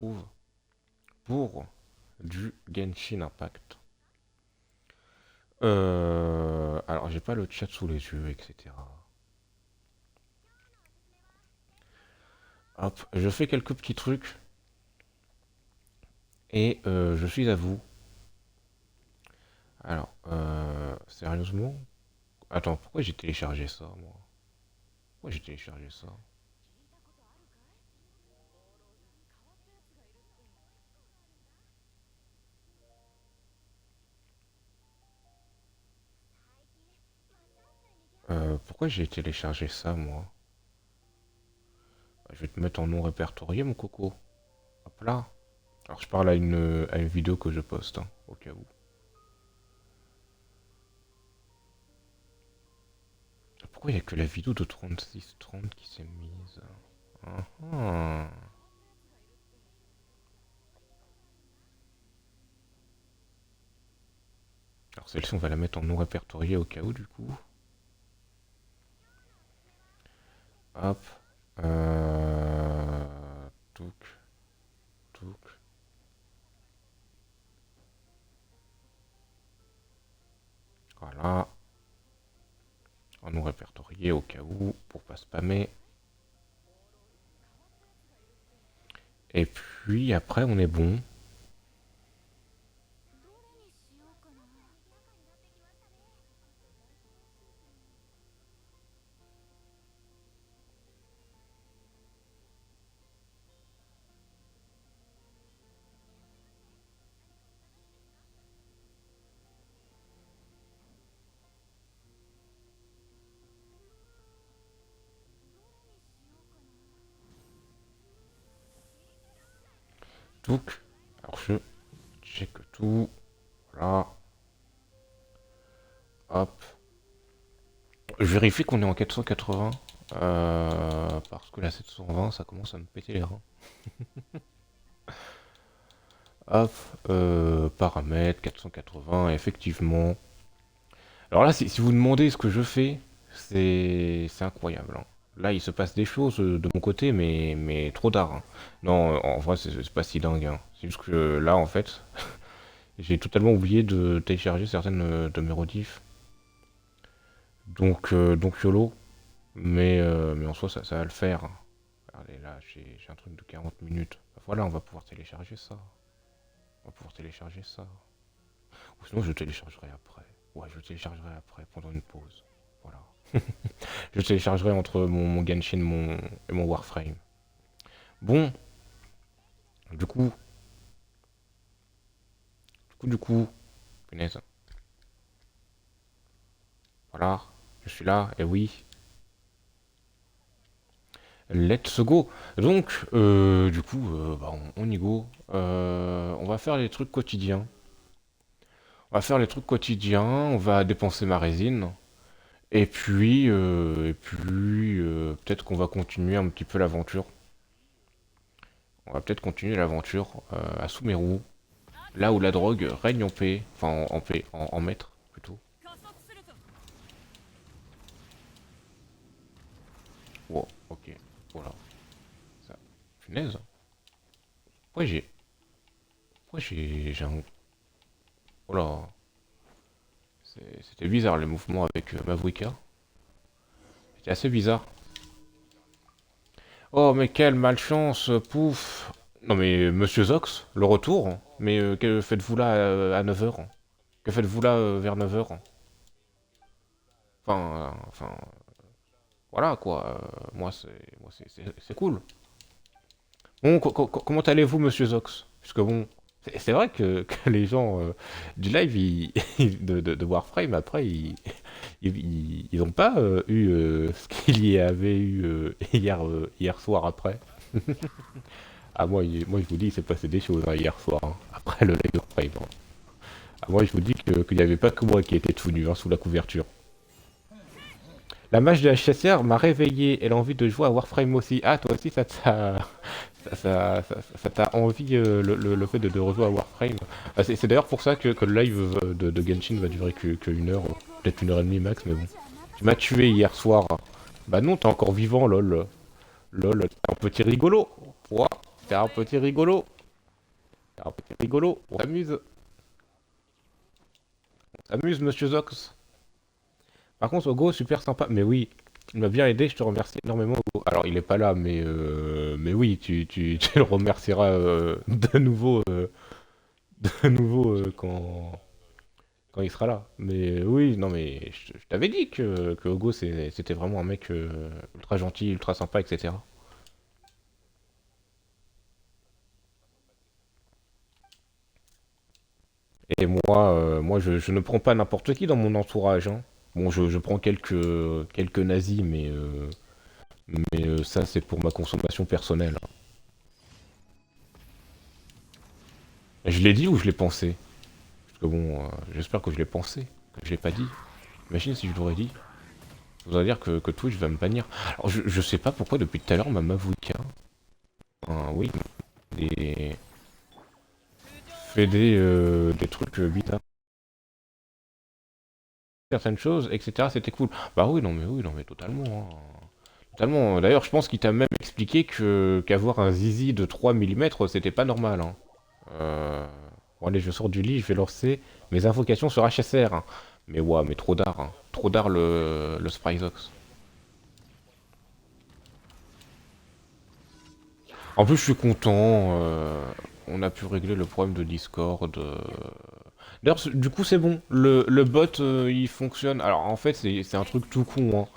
trouve pour du Genshin Impact. Alors, j'ai pas le chat sous les yeux, etc. Hop, je fais quelques petits trucs et je suis à vous. Alors, sérieusement? Attends, pourquoi j'ai téléchargé ça, moi? Pourquoi j'ai téléchargé ça? Pourquoi j'ai téléchargé ça, moi? Je vais te mettre en non répertorié, mon coco. Hop là. Alors, je parle à une vidéo que je poste, hein, au cas où. Pourquoi il n'y a que la vidéo de 36-30 qui s'est mise? Ah, ah. Alors, celle-ci, on va la mettre en non répertorié au cas où, du coup. Hop. Touk, touk. Voilà. En non répertorié au cas où, pour pas spammer. Et puis, après, on est bon. Touk. Alors, je check tout. Voilà. Hop. Je vérifie qu'on est en 480. Parce que la 720, ça commence à me péter les reins. Hop, paramètres 480, effectivement. Alors là, si vous demandez ce que je fais, c'est incroyable, hein. Là, il se passe des choses de mon côté, mais trop tard, hein. Non, en vrai, c'est pas si dingue, hein. C'est juste que là, en fait, j'ai totalement oublié de télécharger certaines de mes rediffs. Donc YOLO. Mais en soi, ça va le faire, hein. Regardez, là, j'ai un truc de 40 minutes. Voilà, on va pouvoir télécharger ça. On va pouvoir télécharger ça. Ou sinon, je téléchargerai après. Ouais, je téléchargerai après, pendant une pause. Voilà. Je téléchargerai entre mon Genshin et mon Warframe. Bon, du coup, du coup, punaise. Voilà, je suis là, et oui. Let's go. Donc, du coup, bah, on y go. On va faire les trucs quotidiens. On va faire les trucs quotidiens, on va dépenser ma résine. Et puis, peut-être qu'on va continuer un petit peu l'aventure. On va peut-être continuer l'aventure à Sumeru, là où la drogue règne en paix, enfin en paix, en maître plutôt. Wow, ok, voilà. Ça. Punaise. Pourquoi j'ai. Pourquoi j'ai un. Oh là. C'était bizarre les mouvements avec Mavuika. C'était assez bizarre. Oh mais quelle malchance, pouf. Non mais Monsieur Zox, le retour. Mais que faites-vous là à 9h? Que faites-vous là vers 9h? Enfin, voilà quoi. Moi c'est cool. Bon, comment allez-vous, Monsieur Zox? Puisque bon, c'est vrai que les gens du live de Warframe, après, ils ont pas eu ce qu'il y avait eu hier soir après. Ah, moi, je vous dis, il s'est passé des choses hein, hier soir, hein, après le live de Warframe, hein. Ah, moi, je vous dis qu'il n'y avait pas que moi qui était tout nu hein, sous la couverture. La mage de la chassière m'a réveillé et l'envie de jouer à Warframe aussi. Ah, toi aussi, ça t'a envie le fait de rejouer à Warframe. Ah, c'est d'ailleurs pour ça que le live de Genshin va durer que une heure, peut-être une heure et demie max, mais bon. Tu m'as tué hier soir. Bah non, t'es encore vivant, lol. Lol, t'es un petit rigolo. Ouah. C'est un petit rigolo. C'est un petit rigolo. On s'amuse. On s'amuse, monsieur Zox. Par contre, Ogo, super sympa. Mais oui, il m'a bien aidé, je te remercie énormément, Ogo. Alors, il est pas là, mais oui, tu le remercieras de nouveau quand il sera là. Mais oui, non, mais je t'avais dit que Ogo, c'était vraiment un mec ultra gentil, ultra sympa, etc. Et moi je ne prends pas n'importe qui dans mon entourage, hein. Bon, je prends quelques nazis, mais ça, c'est pour ma consommation personnelle, hein. Je l'ai dit ou je l'ai pensé? Parce que bon, j'espère que je l'ai pensé, que je l'ai pas dit. Imagine si je l'aurais dit. Ça voudrait dire que Twitch va me bannir. Alors, je sais pas pourquoi depuis tout à l'heure, ma Mavuka, oui, des, fait des trucs bizarres. Certaines choses, etc. C'était cool. Bah oui, non, mais totalement, hein. Totalement. D'ailleurs, je pense qu'il t'a même expliqué que qu'avoir un zizi de 3 millimètres, c'était pas normal, hein. Euh... Bon, allez, je sors du lit, je vais lancer mes invocations sur HSR, hein. Mais ouais, mais trop d'art, hein. Trop d'art le Spryzox. En plus, je suis content. On a pu régler le problème de Discord. D'ailleurs, du coup, c'est bon. Le bot, il fonctionne. Alors, en fait, c'est un truc tout con, hein.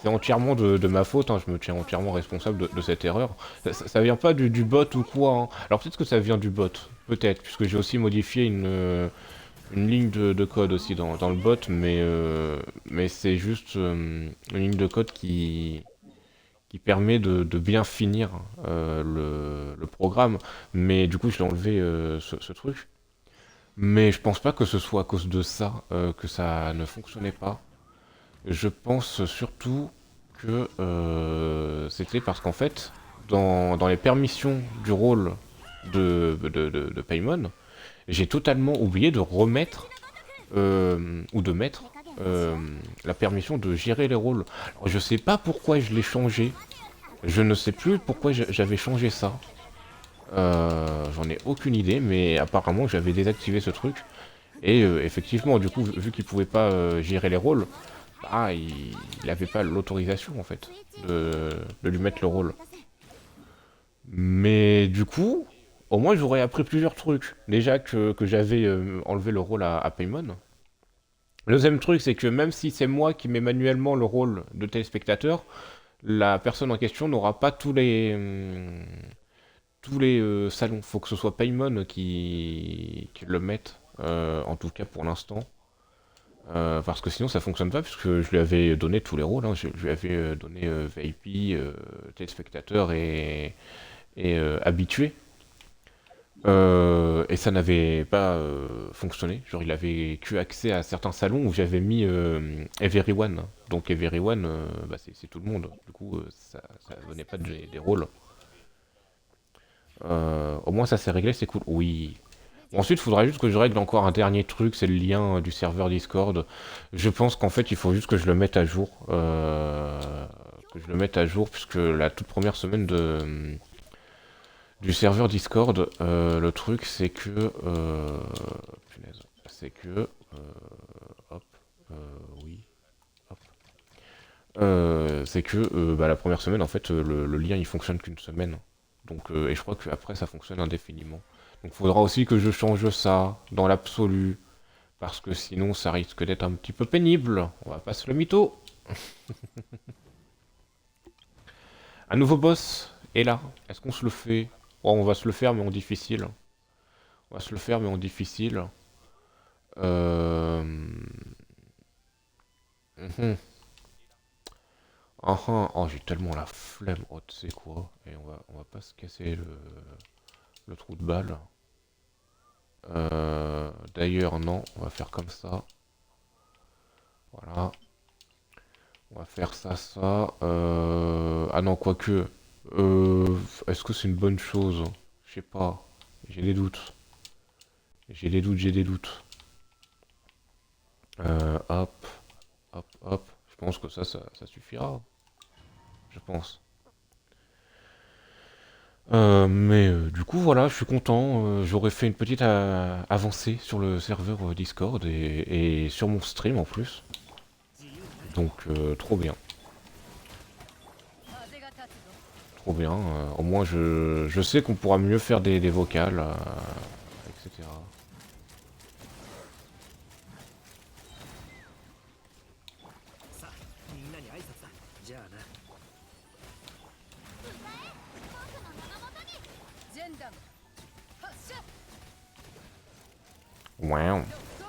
C'est entièrement de ma faute, hein. Je me tiens entièrement responsable de cette erreur. Ça vient pas du bot ou quoi, hein. Alors, peut-être que ça vient du bot. Peut-être, puisque j'ai aussi modifié une ligne de code aussi dans le bot, mais c'est juste une ligne de code qui permet de bien finir le programme. Mais du coup, je l'ai enlevé ce truc. Mais je pense pas que ce soit à cause de ça que ça ne fonctionnait pas. Je pense surtout que c'était parce qu'en fait, dans les permissions du rôle de Paimon, j'ai totalement oublié de remettre ou de mettre euh, la permission de gérer les rôles. Alors, je sais pas pourquoi je l'ai changé. Je ne sais plus pourquoi j'avais changé ça. J'en ai aucune idée, mais apparemment j'avais désactivé ce truc. Et effectivement, du coup, vu qu'il pouvait pas gérer les rôles, bah, il avait pas l'autorisation en fait de lui mettre le rôle. Mais du coup, au moins j'aurais appris plusieurs trucs. Déjà que j'avais enlevé le rôle à Paimon. Le deuxième truc, c'est que même si c'est moi qui mets manuellement le rôle de téléspectateur, la personne en question n'aura pas tous les salons. Faut que ce soit Paimon qui le mette, en tout cas pour l'instant. Parce que sinon ça fonctionne pas, puisque je lui avais donné tous les rôles, hein. Je lui avais donné VIP, téléspectateur et habitué. Et ça n'avait pas fonctionné. Genre il avait que accès à certains salons où j'avais mis Everyone. Donc Everyone, bah, c'est tout le monde. Du coup, ça venait pas des rôles. Au moins ça s'est réglé, c'est cool. Oui. Bon, ensuite, il faudra juste que je règle encore un dernier truc, c'est le lien du serveur Discord. Je pense qu'en fait, il faut juste que je le mette à jour. Que je le mette à jour, puisque la toute première semaine du serveur Discord, le truc, c'est que... punaise. C'est que... hop. Oui. Hop. C'est que bah, la première semaine, en fait, le lien, il fonctionne qu'une semaine. Donc, et je crois qu'après, ça fonctionne indéfiniment. Donc, il faudra aussi que je change ça dans l'absolu. Parce que sinon, ça risque d'être un petit peu pénible. On va pas se le mytho. Un nouveau boss est là. Est-ce qu'on se le fait? Oh, on va se le faire, mais en difficile. On va se le faire, mais en difficile. Euh... mhm. Ah, ah. Oh, j'ai tellement la flemme. Oh, tu sais quoi? Et on va pas se casser le trou de balle. D'ailleurs, non. On va faire comme ça. Voilà. On va faire ça. Ah non, quoique. Est-ce que c'est une bonne chose? Je sais pas. J'ai des doutes. J'ai des doutes. Hop, hop. Je pense que ça suffira. Je pense. Du coup, voilà, je suis content. J'aurais fait une petite avancée sur le serveur Discord et sur mon stream en plus. Donc, trop bien. Trop bien. Au moins, je sais qu'on pourra mieux faire des vocales, etc. さあみんなに挨拶だ。じゃあな。ジェンダム発射 Wow. ロックオ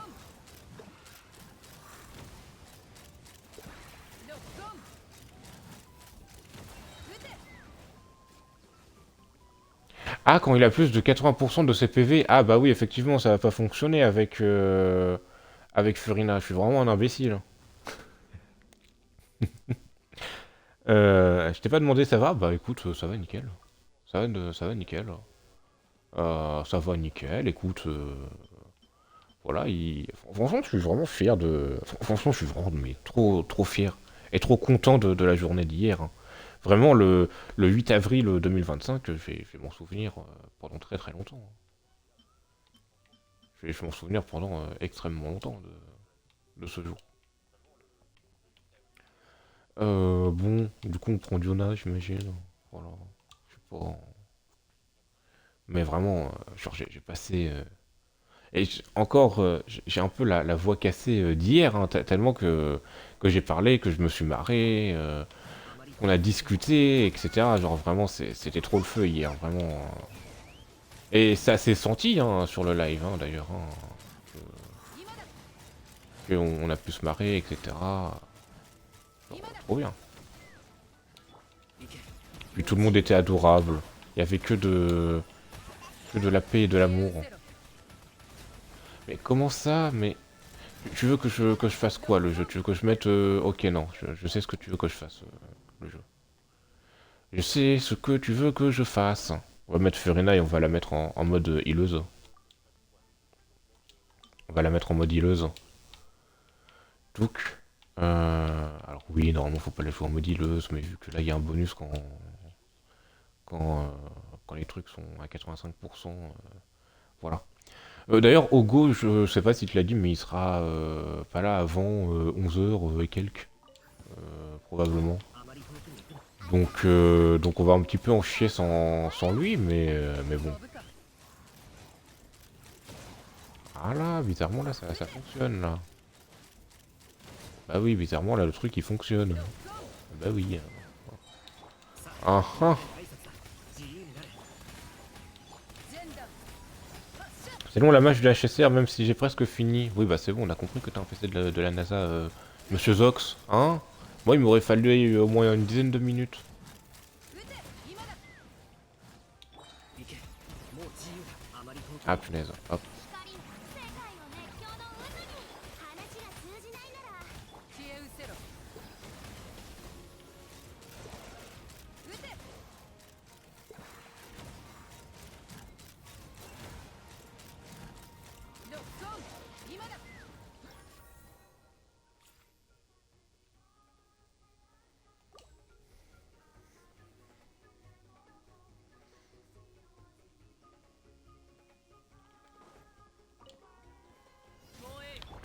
ンロックオン撃て Ah, quand il a plus de 80% de ses PV. Ah, bah oui, effectivement, ça va pas fonctionner avec, avec Furina. Je suis vraiment un imbécile. Je t'ai pas demandé, ça va? Bah écoute, ça va nickel. Ça va nickel. Ça va nickel, écoute. Voilà, franchement, je suis vraiment fier de. Franchement, je suis vraiment mais trop fier. Et trop content de la journée d'hier, hein. Vraiment, le 8 avril 2025, je vais m'en souvenir pendant très longtemps, hein. Je vais m'en souvenir pendant extrêmement longtemps de ce jour. Bon, du coup, on prend Diona, j'imagine. Voilà, je sais pas. Mais vraiment, genre, j'ai passé. Encore, j'ai un peu la voix cassée d'hier, hein, tellement que j'ai parlé, que je me suis marré, あまり qu'on a discuté, etc. Genre vraiment, c'était trop le feu hier, vraiment. Et ça s'est senti hein, sur le live, hein, d'ailleurs, hein, qu'on a pu se marrer, etc. Genre, trop bien. 行け。Puis tout le monde était adorable. Il y avait que de la paix et de 消え l'amour. 失せろ Mais comment ça? Mais tu veux que je fasse quoi le jeu? Tu veux que je mette ok, non, je sais ce que tu veux que je fasse le jeu. Je sais ce que tu veux que je fasse. On va mettre Furina et on va la mettre en mode healeuse. On va la mettre en mode healeuse. Donc, alors oui, normalement faut pas la jouer en mode healeuse, mais vu que là il y a un bonus quand, quand les trucs sont à 85%, voilà. D'ailleurs, Ogo, je sais pas si tu l'as dit, mais il sera pas là avant 11 h et quelques, probablement. あまり遠くに行くな。Donc on va un petit peu en chier sans lui, mais bon. 飛ぶか Ah là, bizarrement là, ça fonctionne là. Bah oui, bizarrement là, le truc il fonctionne. ロックオン Bah oui. さ Ah あみんな ah. に挨拶だ。自由になれ。ジェンダム発射 C'est long la match de HSR, même si j'ai presque fini. Oui, bah c'est bon, on a compris que t'es un PC de la NASA, Monsieur Zox, hein? Moi, il m'aurait fallu au moins une dizaine de minutes. 撃て今だ行け。もう自由だ。あまり遠く Ah に。punaise, hop. 光世界を熱狂の渦に話が通じないなら消え失せろ撃てロックオン今だ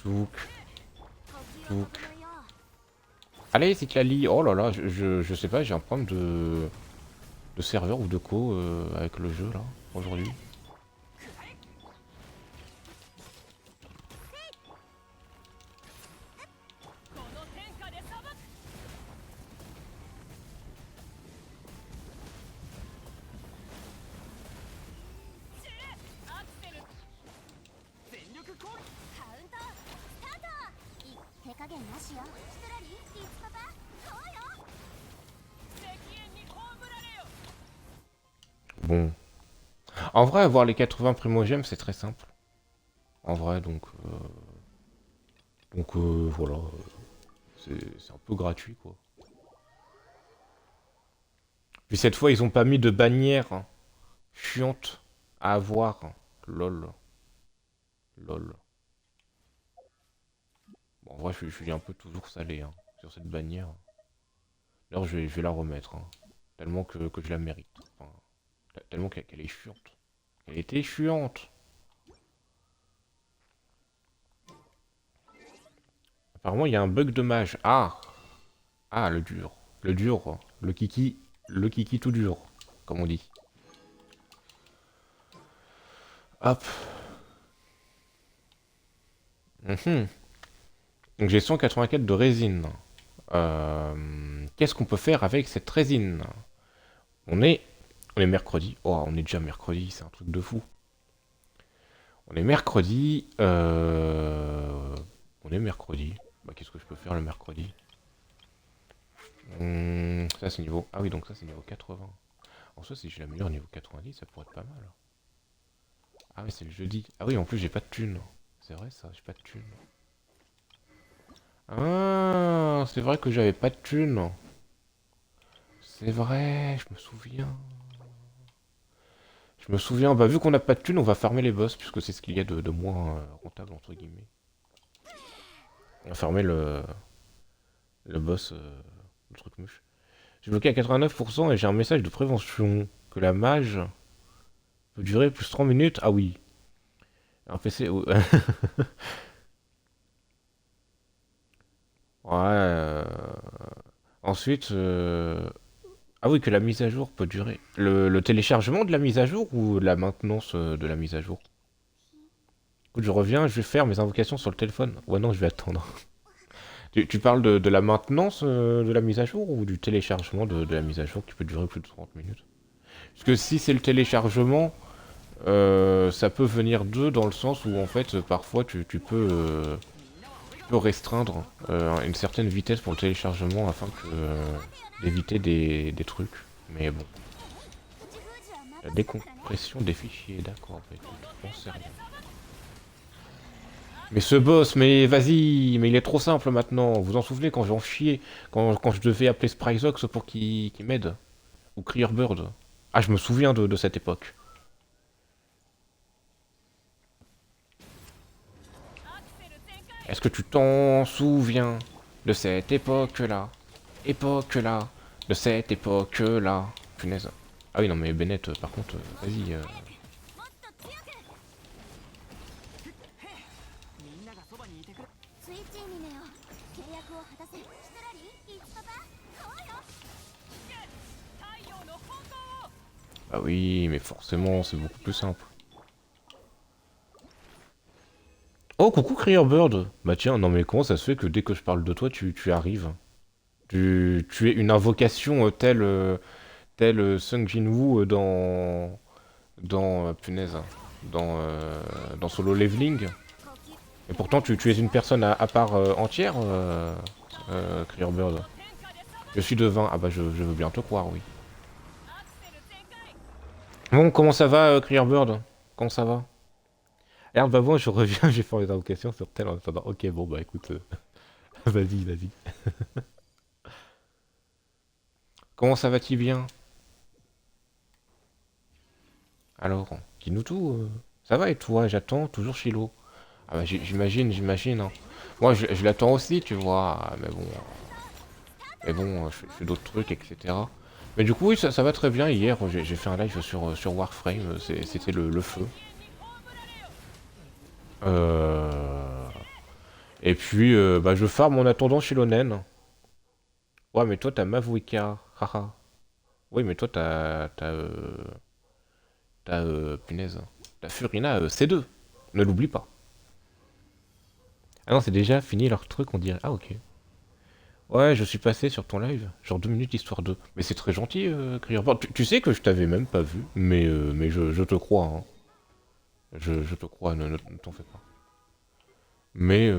Touk, 時を touk. 止めよう Allez, c'est Klali. Oh là là, je sais pas, j'ai un problème de serveur ou de co avec le jeu là, aujourd'hui. この天下で裁く知れアクセル全力攻撃カウントスタートい手加減なしよシトラリリツパパそうよ 赤煙に葬られよ Bon. En vrai, avoir les 80 primogèmes, c'est très simple. En vrai, voilà, c'est un peu gratuit quoi. Puis cette fois, ils ont pas mis de bannière chiante à avoir. Lol, lol. Bon, en vrai, je suis un peu toujours salé hein, sur cette bannière. D'ailleurs, je vais la remettre, hein, tellement que je la mérite. Enfin, Tellement qu'elle est chiante. Elle était chiante. Apparemment, il y a un bug de mage. Ah! Ah, le dur. Le dur. Le kiki tout dur, comme on dit. Hop. Mhm. Donc j'ai 184 de résine. Qu'est-ce qu'on peut faire avec cette résine? On est... On est mercredi. Oh, on est déjà mercredi, c'est un truc de fou. On est mercredi. On est mercredi. Bah, qu'est-ce que je peux faire le mercredi? Ça c'est niveau... Ah oui, donc ça c'est niveau 80. En soi, si je l'améliore au niveau 90, ça pourrait être pas mal. Ah oui, c'est le jeudi. Ah oui, en plus j'ai pas de thune. C'est vrai ça, j'ai pas de thune. Ah, c'est vrai que j'avais pas de thune. C'est vrai, je me souviens. Je me souviens, bah vu qu'on n'a pas de thune, on va farmer les boss, puisque c'est ce qu'il y a de moins rentable, entre guillemets. On va farmer le boss, le truc mouche. J'ai bloqué à 89% et j'ai un message de prévention. Que la mage peut durer plus 30 minutes. Ah oui. Un PC... Ouais, ensuite... Ah oui, que la mise à jour peut durer. Le téléchargement de la mise à jour ou la maintenance de la mise à jour? Écoute, je reviens, je vais faire mes invocations sur le téléphone. Ouais, non, je vais attendre. Tu parles de la maintenance de la mise à jour ou du téléchargement de la mise à jour qui peut durer plus de 30 minutes? Parce que si c'est le téléchargement, ça peut venir d'eux dans le sens où en fait parfois tu peux restreindre une certaine vitesse pour le téléchargement afin que d'éviter des trucs. Mais bon. La décompression des fichiers, d'accord, bah écoute, on sait rien. Mais ce boss, mais vas-y, mais il est trop simple maintenant. Vous en souvenez quand j'en chiais, quand je devais appeler Spryzox pour qu'il m'aide? Ou Clearbird? Ah, je me souviens de cette époque. Est-ce que tu t'en souviens de cette époque-là? Époque-là, de cette époque-là. Punaise. Ah oui, non, mais Bennett, par contre, vas-y. みんながそばにいてくれ。スイッチミネよ契約を果たせシトラリーイーツパパこうよ太陽の本当を Ah oui, mais forcément, c'est beaucoup plus simple. Oh, coucou Clearbird. Bah tiens, non mais comment ça se fait que dès que je parle de toi, tu arrives? Tu es une invocation telle Sung Jin-woo dans punaise, dans Solo Leveling. Et pourtant, tu es une personne à part entière, Clearbird. Je suis devin. Ah bah, je veux bien te croire, oui. アクセル全開 Bon, comment ça va, Clearbird? Comment ça va? Regarde, bah bon, je reviens, j'ai fait les invocations sur tel en attendant. Ok, bon, bah écoute, vas-y, vas-y. Comment ça va-t-il bien? Alors, dis-nous tout. Ça va et toi? J'attends toujours Chilo. Ah bah j'imagine, hein. Moi, je l'attends aussi, tu vois. Mais bon, je fais d'autres trucs, etc. Mais du coup, oui, ça va très bien. Hier, j'ai fait un live sur Warframe. C'était le feu. Euh... Et puis, bah, je farm en attendant Shilonen. Ouais, mais toi, t'as Mavuika. Haha. Oui, mais toi, punaise. T'as Furina C2. Ne l'oublie pas. Ah non, c'est déjà fini leur truc, on dirait. Ah, ok. Ouais, je suis passé sur ton live. Genre 2 minutes histoire de. Mais c'est très gentil, Crier. Tu sais que je t'avais même pas vu. Mais je te crois, hein. Je te crois, ne t'en fais pas. Mais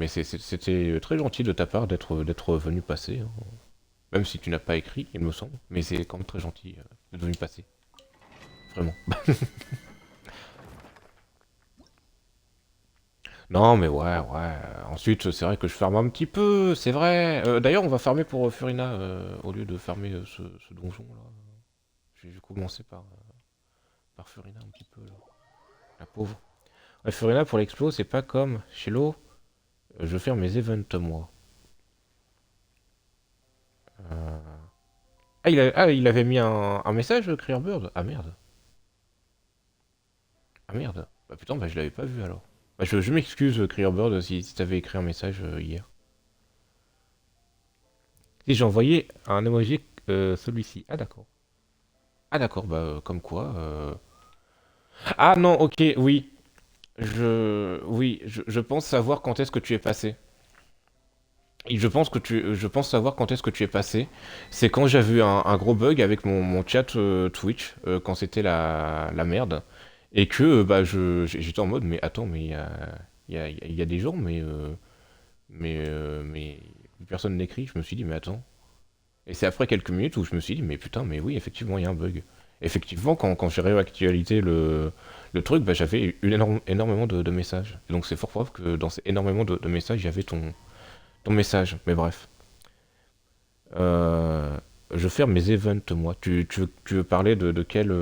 c'était très gentil de ta part d'être venu passer, hein. Même si tu n'as pas écrit, il me semble. Mais c'est quand même très gentil d'être venu passer. Vraiment. Non, mais ouais. Ensuite, c'est vrai que je farme un petit peu, c'est vrai. D'ailleurs, on va farmer pour Furina au lieu de farmer ce donjon là. Je vais commencer par Furina un petit peu là. La pauvre. Ouais, Furina pour l'explo, c'est pas comme chez l'eau. Je vais faire mes events moi. Euh, Ah, il avait mis un message, Clearbird? Ah merde. Ah merde. Bah putain, bah je l'avais pas vu alors. Bah je m'excuse, Creerbird, si t'avais écrit un message hier. Si j'ai envoyé un emoji, celui-ci. Ah d'accord. Ah d'accord, bah comme quoi. Ah non, ok, oui. Je pense savoir quand est-ce que tu es passé. Et je pense savoir quand est-ce que tu es passé. C'est quand j'avais eu un gros bug avec mon chat Twitch, quand c'était la merde. Et que bah, j'étais en mode, mais attends, mais il y a des gens, mais personne n'écrit. Je me suis dit, mais attends. Et c'est après quelques minutes où je me suis dit, mais putain, mais oui, effectivement, il y a un bug. Effectivement, quand j'ai réactualisé le truc, bah, j'avais eu énormément de messages. Et donc c'est fort probable que dans ces énormément de messages, il y avait ton message. Mais bref. Euh, je ferme mes events, moi. Tu veux parler de quel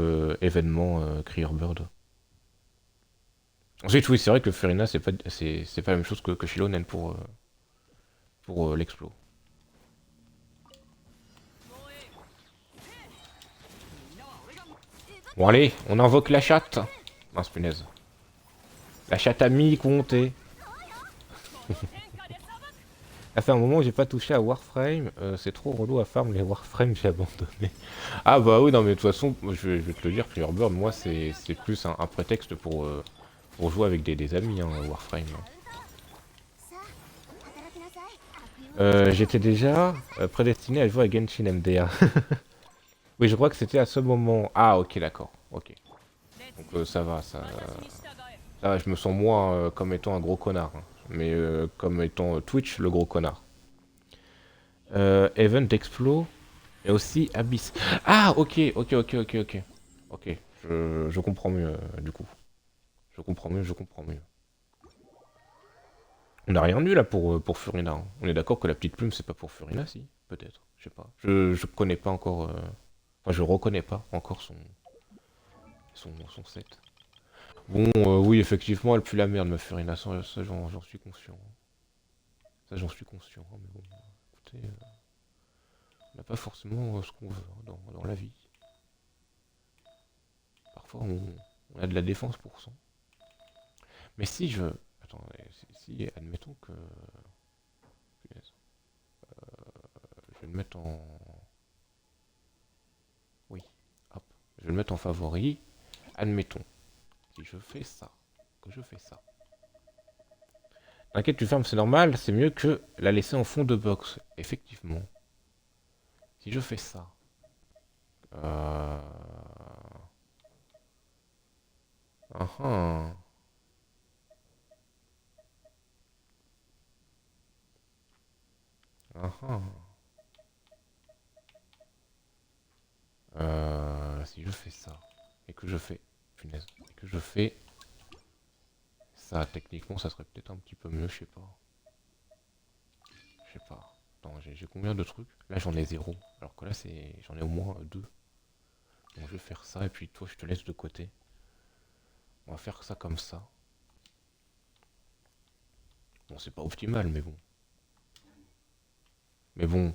événement, Creerbird? Ensuite, oui, c'est vrai que Furina, c'est pas la même chose que Shilonen pour l'explo. Bon, allez, on invoque la chatte. Mince, punaise. La chatte a mis compté. 天下で裁く Ça fait un moment où j'ai pas touché à Warframe. C'est trop relou à farm les Warframe, j'ai abandonné. Ah bah oui, non, mais de toute façon, je vais te le dire, Clearbird, moi, c'est plus un prétexte pour jouer avec des amis, hein, Warframe. さあ働きなさい。悪用 J'étais déjà prédestiné à jouer à Genshin MDA. Oui, je crois que c'était à ce moment. Ah, ok, d'accord. Ok. Donc ça va, 私に従え ça va, je me sens moins comme étant un gros connard. Hein. Mais comme étant Twitch, le gros connard. Event Explo et aussi Abyss. Ah, ok, ok, ok, ok, ok. Ok, je comprends mieux du coup. Je comprends mieux, je comprends mieux. On n'a rien vu là pour Furina. Hein. On est d'accord que la petite plume, c'est pas pour Furina, si? Peut-être, je sais pas. Je connais pas encore. Enfin, je reconnais pas encore son set. Bon, oui, effectivement, elle pue la merde, ma Furina, ça, j'en suis conscient. Ça, j'en suis conscient. Hein, mais bon, écoutez, on n'a pas forcément ce qu'on veut hein, dans la vie. Parfois, on a de la défense pour ça. Mais si je... Attends, si admettons que... Punaise. Je vais le mettre en... Oui, hop. Je vais le mettre en favori. Admettons. Si je fais ça, que je fais ça. T'inquiète, tu fermes, c'est normal, c'est mieux que la laisser en fond de box. Effectivement. Si je fais ça. Euh... Ah ah. Ah ah. Si je fais ça. Et que je fais... Punaise. Et que je fais... Ça, techniquement, ça serait peut-être un petit peu mieux, je sais pas. Je sais pas. Attends, j'ai combien de trucs? Là, j'en ai zéro. Alors que là, j'en ai au moins deux. Donc, je vais faire ça, et puis toi, je te laisse de côté. On va faire ça comme ça. Bon, c'est pas optimal, mais bon. Mais bon.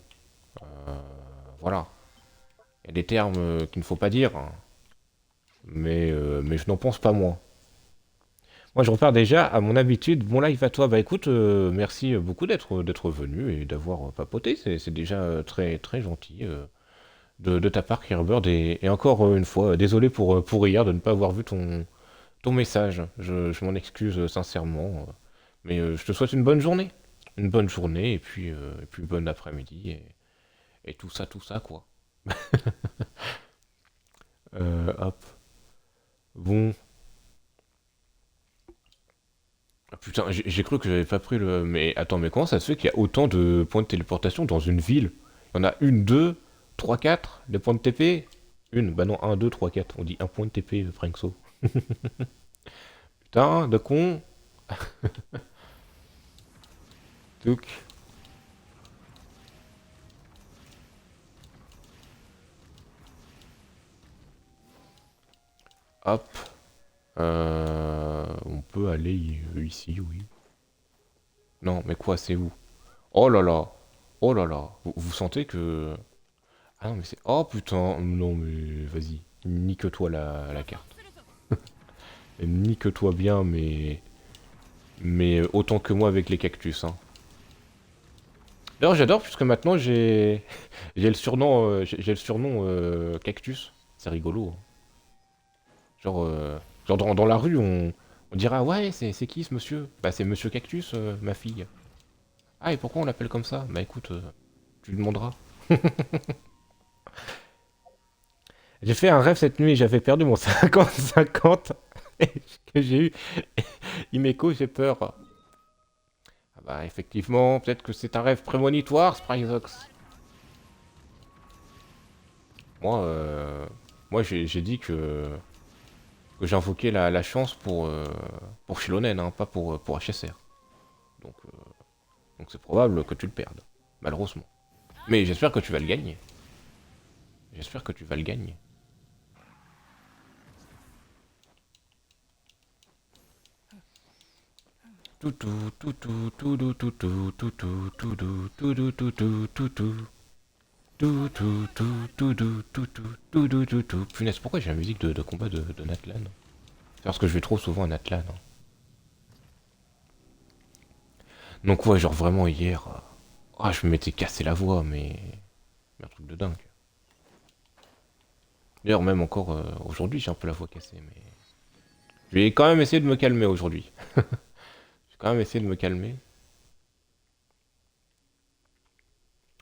Voilà. Il y a des termes qu'il ne faut pas dire. Hein. Mais je n'en pense pas moins. Moi, je repars déjà à mon habitude. Bon live à toi. Bah écoute, merci beaucoup d'être venu et d'avoir papoté. C'est déjà très très gentil de ta part, Kirbird. Et encore une fois, désolé pour hier de ne pas avoir vu ton message. Je m'en excuse sincèrement. Mais je te souhaite une bonne journée. Une bonne journée et puis bon après-midi et tout ça, quoi. Hop. Bon. Ah, putain, j'ai cru que j'avais pas pris le... Mais attends, mais comment ça se fait qu'il y a autant de points de téléportation dans une ville? Il y en a une, deux, trois, quatre, des points de TP? Une, bah non, un, deux, trois, quatre. On dit un point de TP, Frankso. Putain, de con. Touk. Hop. On peut aller ici, oui. Non, mais quoi, c'est où? Oh là là. Oh là là. Vous sentez que... Ah non, mais c'est... Oh putain. Non, mais vas-y. Nique-toi la carte. Nique-toi bien, mais autant que moi avec les cactus, hein. D'ailleurs, j'adore puisque maintenant j'ai le surnom j'ai le surnom cactus. C'est rigolo, hein. Genre dans la rue on dira ouais c'est qui ce monsieur? Bah c'est Monsieur Cactus, ma fille. Ah et pourquoi on l'appelle comme ça? Bah écoute, tu lui demanderas. J'ai fait un rêve cette nuit, j'avais perdu mon 50-50 que j'ai eu. Imeco, j'ai peur. Ah bah effectivement, peut-être que c'est un rêve prémonitoire, Spryzox. Moi, moi j'ai dit que j'invoquais la chance pour Shilonen, hein, pas pour HSR. Donc donc c'est probable que tu le perdes, malheureusement. Mais j'espère que tu vas le gagner. J'espère que tu vas le gagner. Toutou, toutou, toutou, toutou, toutou, toutou, toutou, toutou, toutou. Toutou, toutou, toutou, toutou, toutou, toutou. Punaise, pourquoi j'ai la musique de combat de Natlan? C'est parce que je vais trop souvent à Natlan, hein. Donc ouais, genre vraiment hier... Ah, je me m'étais cassé la voix, mais un truc de dingue. D'ailleurs, même encore aujourd'hui, j'ai un peu la voix cassée, mais... Je vais quand même essayer de me calmer aujourd'hui. Je vais quand même essayer de me calmer.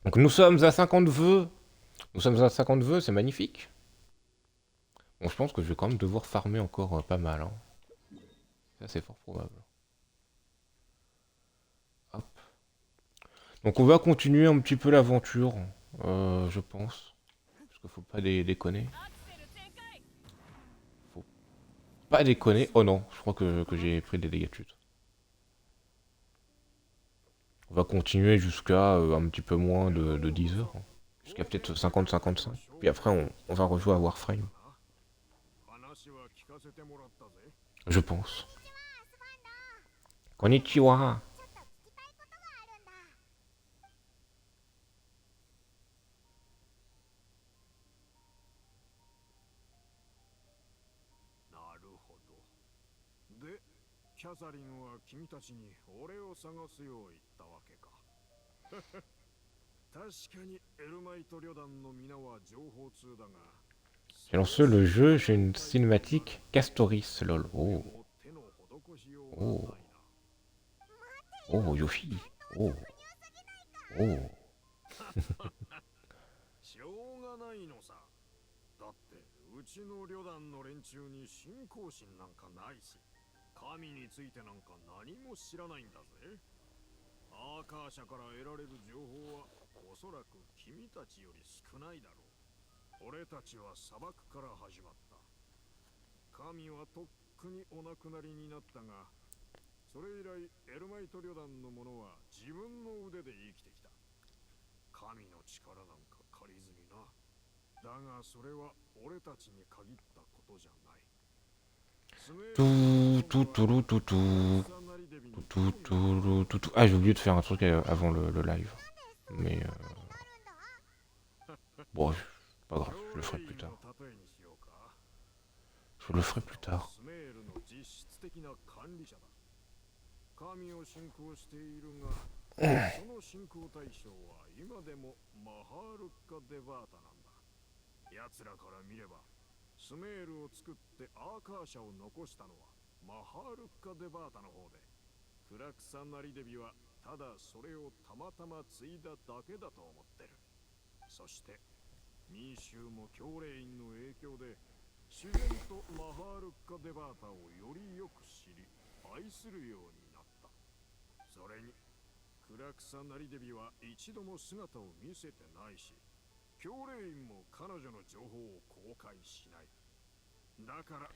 Donc nous sommes à 50 vœux. Nous sommes à 50 vœux, c'est magnifique. Bon, je pense que je vais quand même devoir farmer encore pas mal, hein. Ça, c'est fort probable. Hop. Donc on va continuer un petit peu l'aventure, je pense. Parce qu'il faut pas déconner. アクセル全開 Faut pas déconner. Oh non, je crois que j'ai pris des dégâts de chute. On va continuer jusqu'à un petit peu moins de 10 heures, hein. Jusqu'à peut-être 50-55. Puis après, on va rejouer à Warframe. Je pense. Konnichiwa. ちょっと聞きたいことがあるんだ。なるほど。で、キャサリンは君たちに俺を探すよう言ったわけか。確かにエルマイト旅団の皆は情報通だが。J'ai lancé le jeu, j'ai une cinématique Castoris, lol. Oh, 手の施しようが oh, ないな。 oh, Yoshi. Oh, oh. しょうがないのさ。だってうちの旅団の連中に信仰心なんかないし、神についてなんか何も知らないんだぜ。アーカー社から得られる情報はおそらく君たちより少ないだろう。俺たちは砂漠から始まった。神はとっくにお亡くなりになったが、それ以来エルマイト旅団の者は自分の腕で生きてきた。神の力なんか借りずにな。だがそれは俺たちに限ったことじゃない。 Tout, tout, tout, tout, tout, tout, tout, tout, tout. Ah, j'ai oublié de faire un truc avant le live. Mais bon, pas grave, je le ferai plus tard. Je le ferai plus tard. 神を信仰しているが、その信仰対象は今でもマハールッカ・デバータなんだ。奴らから見れば、スメールを作ってアーカー社を残したのはマハールッカ・デバータの方で、クラクサ・ナリデビはただそれをたまたま継いだだけだと思ってる。そして、民衆も教令員の影響で、自然とマハールッカ・デバータをよりよく知り、愛するようになった。それに、クラクサ・ナリデビは一度も姿を見せてないし、教令員も彼女の情報を公開しない。だから、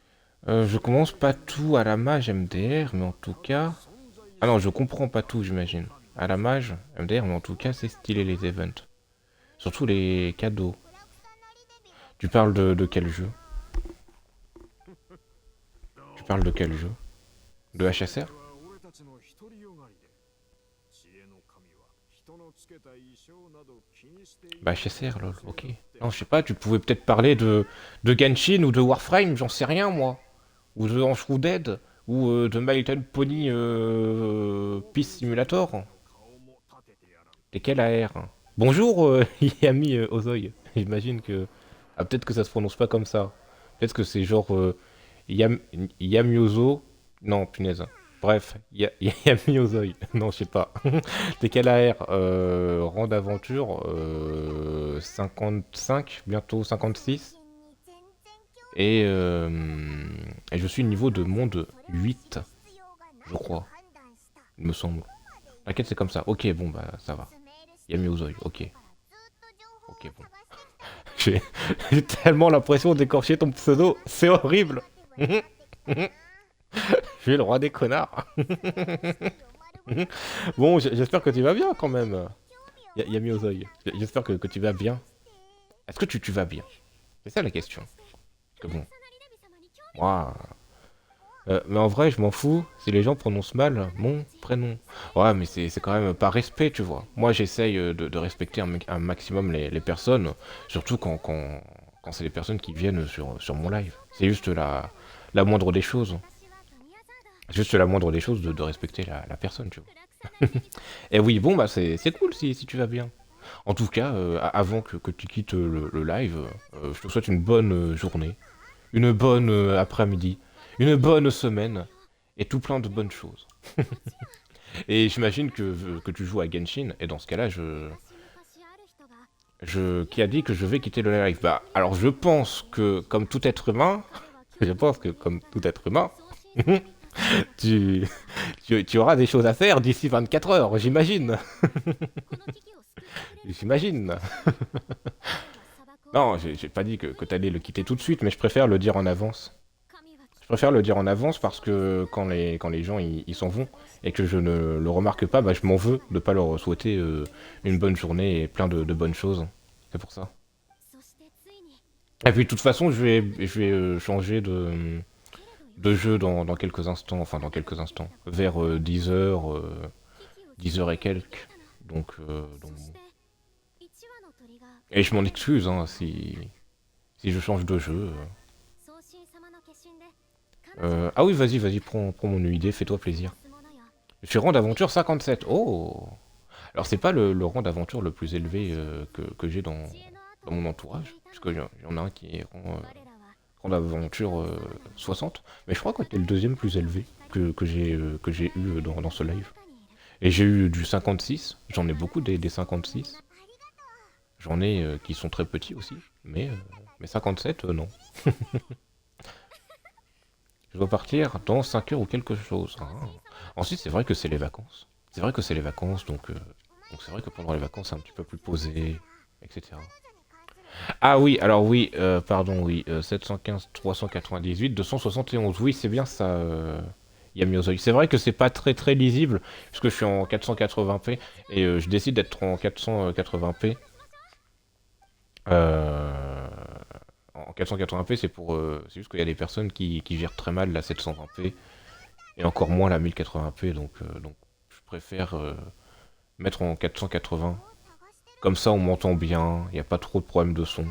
Je commence pas tout à la mage MDR, mais en tout cas... Ah non, je comprends pas tout, j'imagine. À la mage MDR, mais en tout cas, c'est stylé les events. Surtout les cadeaux. Tu parles de quel jeu? Tu parles de quel jeu? De HSR? Bah HSR, lol, ok. Non, je sais pas, tu pouvais peut-être parler de Genshin ou de Warframe, j'en sais rien, moi. ou The Enshrouded, ou The My Little Pony Peace Simulator. 顔も立ててやらん。 T'es quel AR? Bonjour, Yami Ozoi. J'imagine que... Ah, peut-être que ça se prononce pas comme ça. Peut-être que c'est genre Yam... Yamiozo. Non, punaise. Bref, Yami Ozoi. Non, je sais pas. T'es quel AR? Rang d'aventure 55, bientôt 56. 真に全然興味 Et je suis niveau de monde 8, 必要がない je crois. と判断した。 Il me semble. T'inquiète, c'est comme ça. Ok, bon, bah, ça va. スメールして Yami Ozoi, ok. からずっと情報を Ok, 探 bon. してきた。 J'ai j'ai tellement l'impression d'écorcher ton pseudo, c'est horrible. 待てばよかったかな。 Je suis le roi des connards. ストーリーを丸ごと Bon, j'espère que tu vas bien quand même. 興味を Yami Ozoi. J'espère que tu vas bien. Est-ce que tu vas bien? C'est ça la question. Parce que bon, 草薙デビ様に興味 moi... mais en vrai, je m'en fous si les gens prononcent mal mon prénom. Ouais, mais c'est quand même par respect, tu vois. Moi, j'essaye de respecter un maximum les personnes, surtout quand c'est les personnes qui viennent sur mon live. C'est juste la moindre des choses. 私は富谷ザード Juste la moindre des choses de respecter la personne, tu vois. 暗草薙デビ Et oui, bon, bah c'est cool si tu vas bien. En tout cas, avant que tu quittes le live, je te souhaite une bonne journée, une bonne après-midi, une bonne semaine, et tout plein de bonnes choses. Et j'imagine que tu joues à Genshin, et dans ce cas-là, シンパシーある人が qui a dit que je vais quitter le live? Bah, alors je pense que, comme tout être humain, 彼は je pense que comme tout être humain, 送信され tu auras des choses à faire d'ici 24 heures, j'imagine. この危機を救ってくれる J'imagine. 彼は砂漠を Non, j'ai pas dit que t'allais le quitter tout de suite, mais je préfère le dire en avance. 神は Je préfère le dire en avance parce que quand les gens ils s'en vont et que je ne le remarque pas, bah je m'en veux de pas leur souhaiter une bonne journée et plein de bonnes choses. C'est pour ça. そしてついに Et puis de toute façon, je vais changer de jeu dans quelques instants, enfin dans quelques instants, vers 10 heures, 10 heures et quelques. Donc, そして1羽の鳥が et je m'en excuse hein, si je change de jeu. 送信様の化身で彼女 Ah oui, vas-y, prends mon UID, fais-toi plaisir. をものよ Je suis rang d'aventure 57. Oh! Alors c'est pas le rang d'aventure le plus élevé que j'ai dans 知恵の後 dans mon entourage, puisque il y en a un qui est rang, 我らは rang d'aventure 60, mais je crois que t'es le deuxième plus élevé que j'ai eu dans ce live. 中にいる Et j'ai eu du 56, j'en ai beaucoup des 56. J'en ai qui sont très petits aussi, mais 57, non. Je dois partir dans 5 heures ou quelque chose. Ah. Ensuite, c'est vrai que c'est les vacances. C'est vrai que c'est les vacances, donc c'est vrai que pendant les vacances, c'est un petit peu plus posé, etc. Ah oui, alors oui, pardon, oui, 715, 398, 271, oui, c'est bien ça, Yami Ozoi. C'est vrai que c'est pas très lisible, puisque je suis en 480p, et je décide d'être en 480p. En 480p, c'est juste qu'il y a des personnes qui gèrent très mal la 720p, et encore moins la 1080p, donc je préfère mettre en 480. Comme ça, on m'entend bien, il n'y a pas trop de problèmes de son,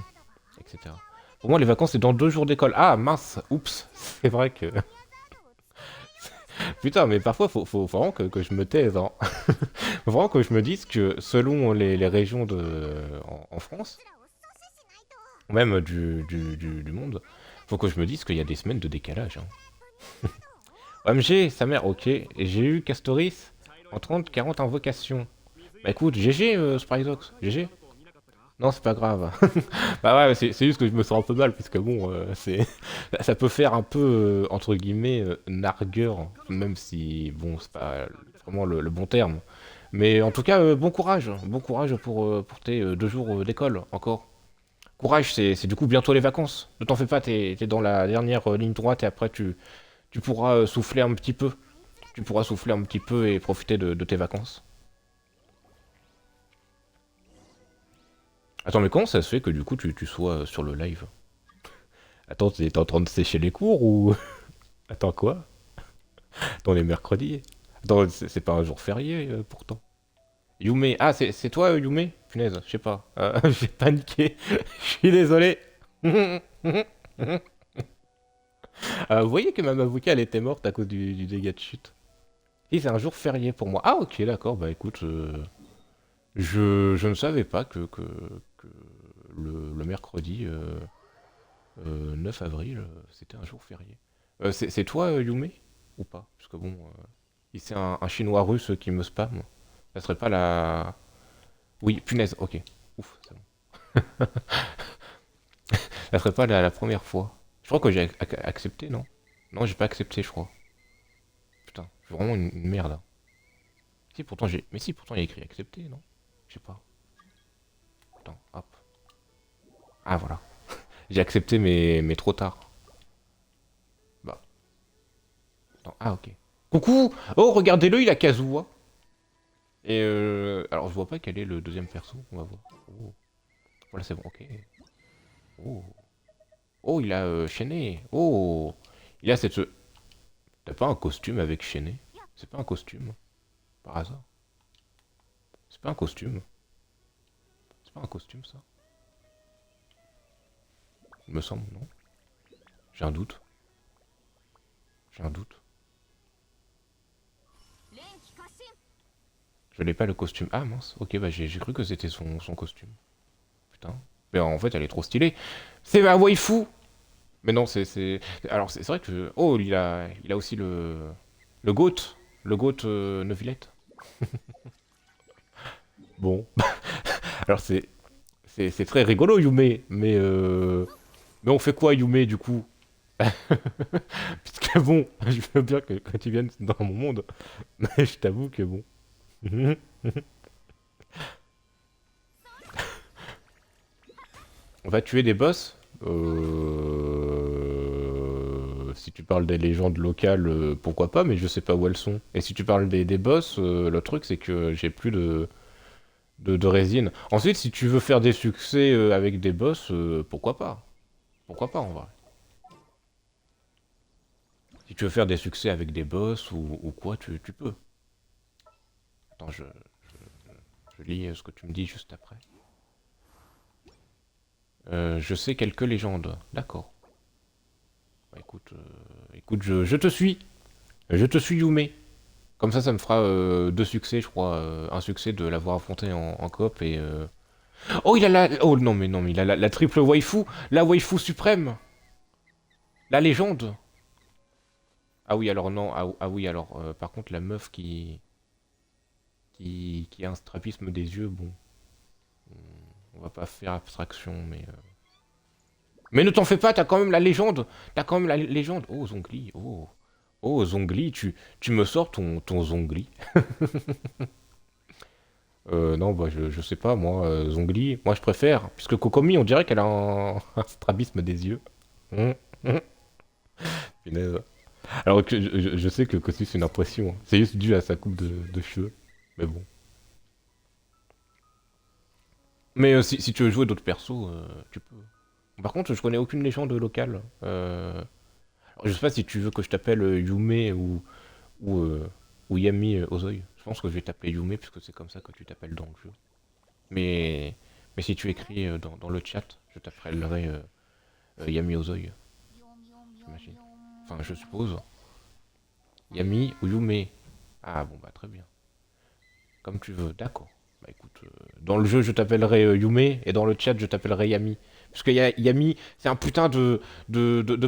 etc. Pour moi, les vacances, c'est dans 2 jours d'école. Ah, mince, oups, c'est vrai que... Putain, mais parfois, faut vraiment que je me taise, hein. Faut vraiment que je me dise que selon les régions en France, すらを阻止しないと。 même du monde, faut que je me dise qu'il y a des semaines de décalage. Hein. OMG, sa mère, ok. Et j'ai eu Castoris en 30-40 invocations. Bah écoute, GG, Sprydox, GG. Non, c'est pas grave. Bah ouais, c'est juste que je me sens un peu mal, puisque bon, ça peut faire un peu, entre guillemets, nargueur, même si, bon, c'est pas vraiment le bon terme. Mais en tout cas, bon courage pour tes 2 jours d'école, encore. Courage, c'est du coup bientôt les vacances. Ne t'en fais pas, t'es dans la dernière ligne droite, et après tu pourras souffler un petit peu. Tu pourras souffler un petit peu et profiter de tes vacances. Attends, mais comment ça se fait que du coup tu sois sur le live? Attends, t'es en train de sécher les cours ou... Attends, quoi? Attends, les mercredis? Attends, c'est pas un jour férié pourtant. Yume, ah c'est toi Yume? Punaise, je sais pas. J'ai paniqué, je suis désolé. Vous voyez que ma Mavuka elle était morte à cause du dégât de chute. Et c'est un jour férié pour moi. Ah ok d'accord, bah écoute, je ne savais pas que le mercredi 9 avril, c'était un jour férié. C'est toi Yume? Ou pas? Parce que bon, si c'est un chinois russe qui me spam, ça serait pas la... Oui, punaise, ok. Ouf, c'est bon. Ça serait pas la première fois. Je crois que j'ai accepté, non? Non, j'ai pas accepté, je crois. Putain, je suis vraiment une merde. Si, pourtant j'ai... Mais si, pourtant il y a écrit accepté, non? Je sais pas. Attends, hop. Ah, voilà. J'ai accepté, mais trop tard. Bah. Attends, ah, ok. Coucou! Oh, regardez-le, il a Kazuha. Et alors, je vois pas quel est le deuxième perso. On va voir. Oh. Voilà, c'est bon, ok. Oh. Oh, il a Chennai. Oh. Il a cette... T'as pas un costume avec Chennai? C'est pas un costume? Par hasard? C'est pas un costume? C'est pas un costume, ça? Il me semble, non? J'ai un doute. J'ai un doute. 連機過信 Je n'ai pas le costume. Ah mince, ok, bah j'ai cru que c'était son costume. Putain. Mais en fait, elle est trop stylée. C'est ma waifu! Mais non, Alors, c'est vrai que... Oh, il a aussi le GOAT. Le GOAT Neuvillette. Bon. Alors, c'est très rigolo, Yume. Mais on fait quoi, Yume, du coup? Puisque bon, je veux bien que tu viennes dans mon monde. Mais je t'avoue que bon. On va tuer des boss. Si tu parles des légendes locales, pourquoi pas, mais je sais pas où elles sont. Et si tu parles des boss, le truc c'est que j'ai plus de résine. Ensuite, si tu veux faire des succès avec des boss, pourquoi pas? Pourquoi pas en vrai? Si tu veux faire des succès avec des boss ou quoi, tu peux. Attends, je lis ce que tu me dis juste après. Je sais quelques légendes. D'accord. Bah, écoute, je te suis. Je te suis, Yume. Comme ça me fera deux succès, je crois. Un succès de l'avoir affronté en coop et... Oh, il a la... Oh, non, mais il a la triple waifu. La waifu suprême. La légende. Ah oui, alors non. Ah oui, alors... par contre, la meuf qui a un strabisme des yeux, bon... On va pas faire abstraction, mais... Mais ne t'en fais pas, t'as quand même la légende. T'as quand même la légende. Oh, Zongli, oh... Oh, Zongli, tu me sors ton Zongli. Non, bah, je sais pas, moi, Zongli, moi je préfère. Puisque Kokomi, on dirait qu'elle a un strabisme des yeux. Punaise. Alors que je sais que Kosi, c'est une impression. Hein. C'est juste dû à sa coupe de cheveux. Mais bon. Mais si tu veux jouer d'autres persos, tu peux. Par contre, je connais aucune légende locale. Alors, je sais pas si tu veux que je t'appelle Yume ou, euh, ou Yami Ozoi. Je pense que je vais t'appeler Yume puisque c'est comme ça que tu t'appelles dans le jeu. Mais si tu écris dans le chat, je t'appellerai Yami Ozoi, j'imagine. Enfin, je suppose. Yami ou Yume. Ah bon, bah très bien. Comme tu veux, d'accord. Bah écoute, dans le jeu, je t'appellerai Yume et dans le chat, je t'appellerai Yami. Parce que Yami, c'est un putain de